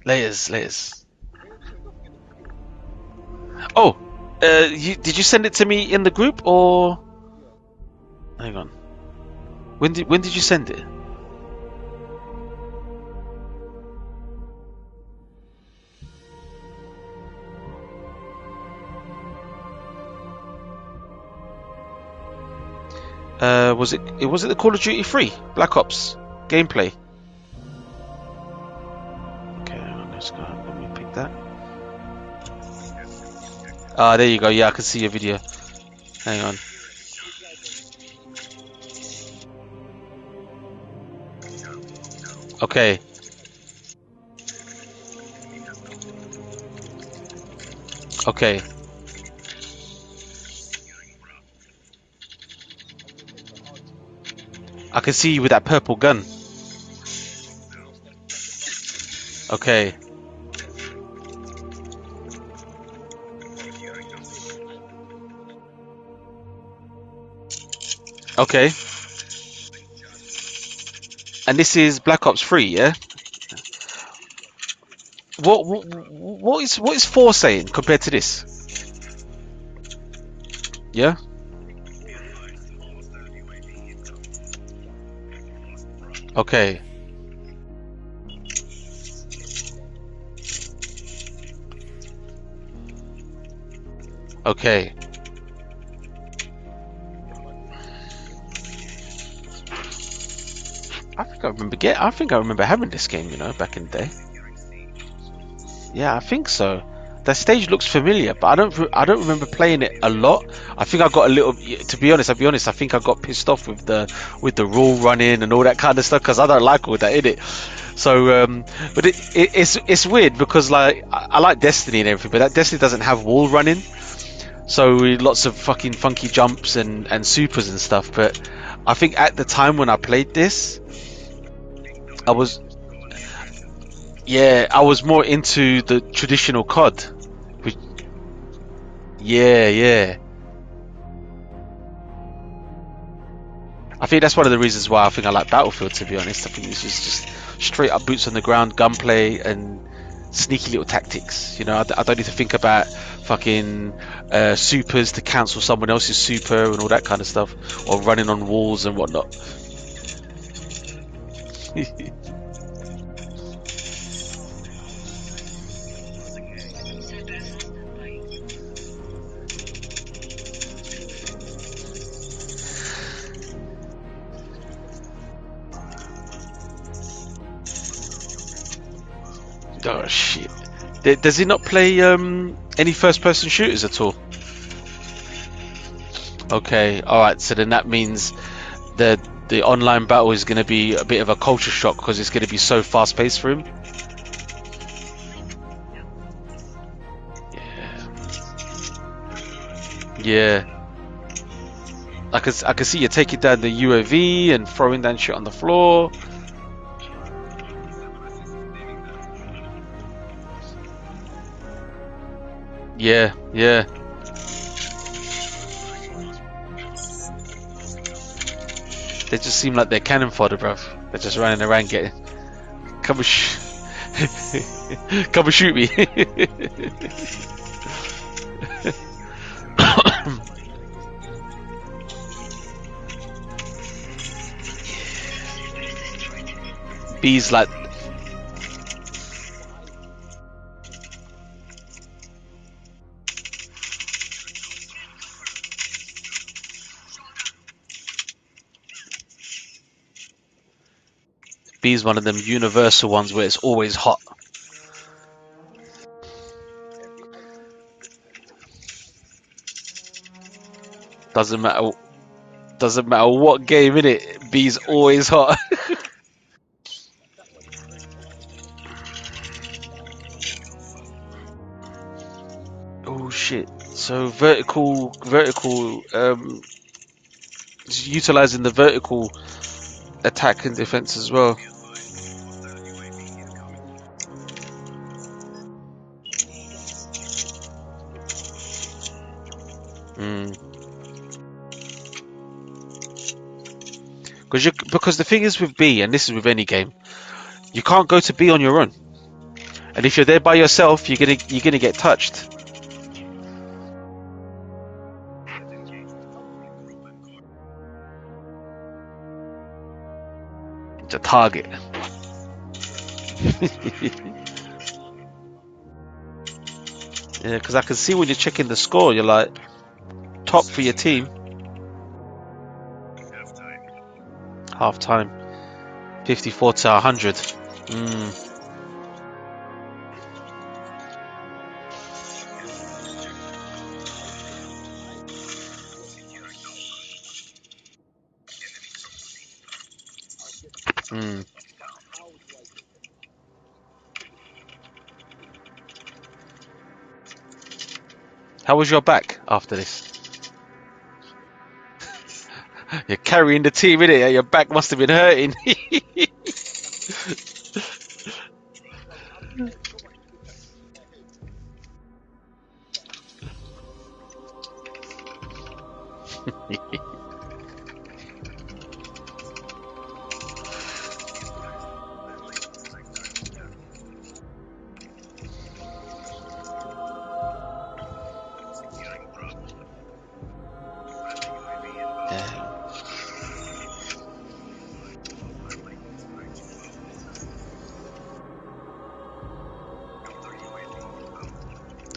Laters. Oh, did you send it to me in the group or? Hang on. When did you send it? Was it the Call of Duty 3 Black Ops gameplay? Okay, let's go. Let me pick that. Ah, there you go. Yeah, I can see your video. Hang on. Okay. Okay. I can see you with that purple gun. Okay. Okay. And this is Black Ops 3, yeah? What is 4 saying compared to this? Yeah? Okay. Okay. I think I remember having this game, you know, back in the day. Yeah, I think so. That stage looks familiar, but I don't remember playing it a lot. I think I got a little. To be honest, I think I got pissed off with the rule running and all that kind of stuff because I don't like all that in it. So, but it's weird because like I like Destiny and everything, but that Destiny doesn't have wall running. So lots of fucking funky jumps and supers and stuff. But I think at the time when I played this, I was more into the traditional COD. Yeah. I think that's one of the reasons why I think I like Battlefield, to be honest. I think it's just straight up boots on the ground gunplay and sneaky little tactics. You know, I don't need to think about fucking supers to cancel someone else's super and all that kind of stuff, or running on walls and whatnot. Oh shit! Does he not play any first-person shooters at all? Okay, all right. So then that means the online battle is going to be a bit of a culture shock because it's going to be so fast-paced for him. Yeah. I can see you taking down the UAV and throwing down shit on the floor. Yeah, yeah. They just seem like they're cannon fodder, bruv. They're just running around getting. Come and come and shoot me. B's like. B's one of them universal ones where it's always hot. Doesn't matter what game in it. B's always hot. Oh shit! So vertical, utilizing the vertical attack and defense as well. Because the thing is with B, and this is with any game, you can't go to B on your own, and if you're there by yourself, you're gonna get touched. It's a target. Yeah, because I can see when you're checking the score, you're like top for your team. Half time, 54 to 100. How was your back after this? You're carrying the team, innit? Your back must have been hurting.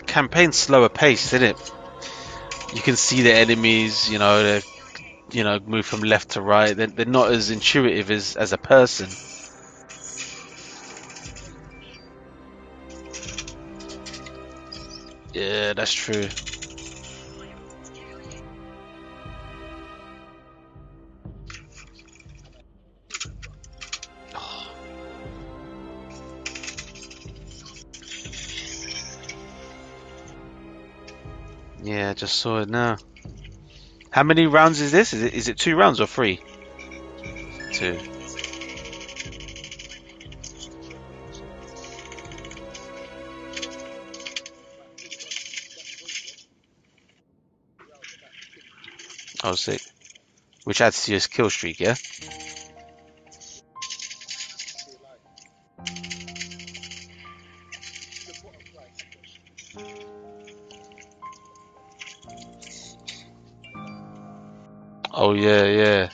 Campaign's slower paced, isn't it? You can see the enemies, they move from left to right. They're not as intuitive as a person. Yeah, that's true. Yeah, I just saw it now. How many rounds is this? Is it 2 rounds or 3? 2. Oh, sick. Which adds to your kill streak, yeah? Oh yeah, yeah.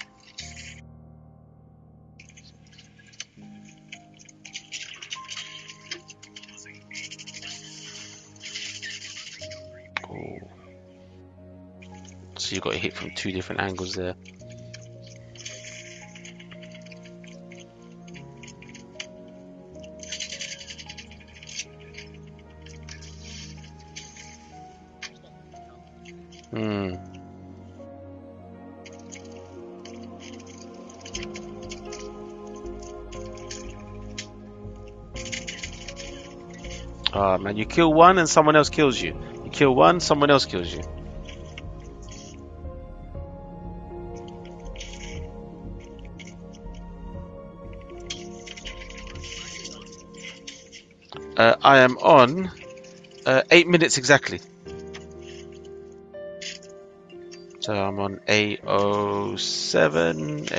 Oh. So you got hit from 2 different angles there. Oh man, you kill one and someone else kills you. You kill one, someone else kills you. I am on 8 minutes exactly. So I'm on 8:07,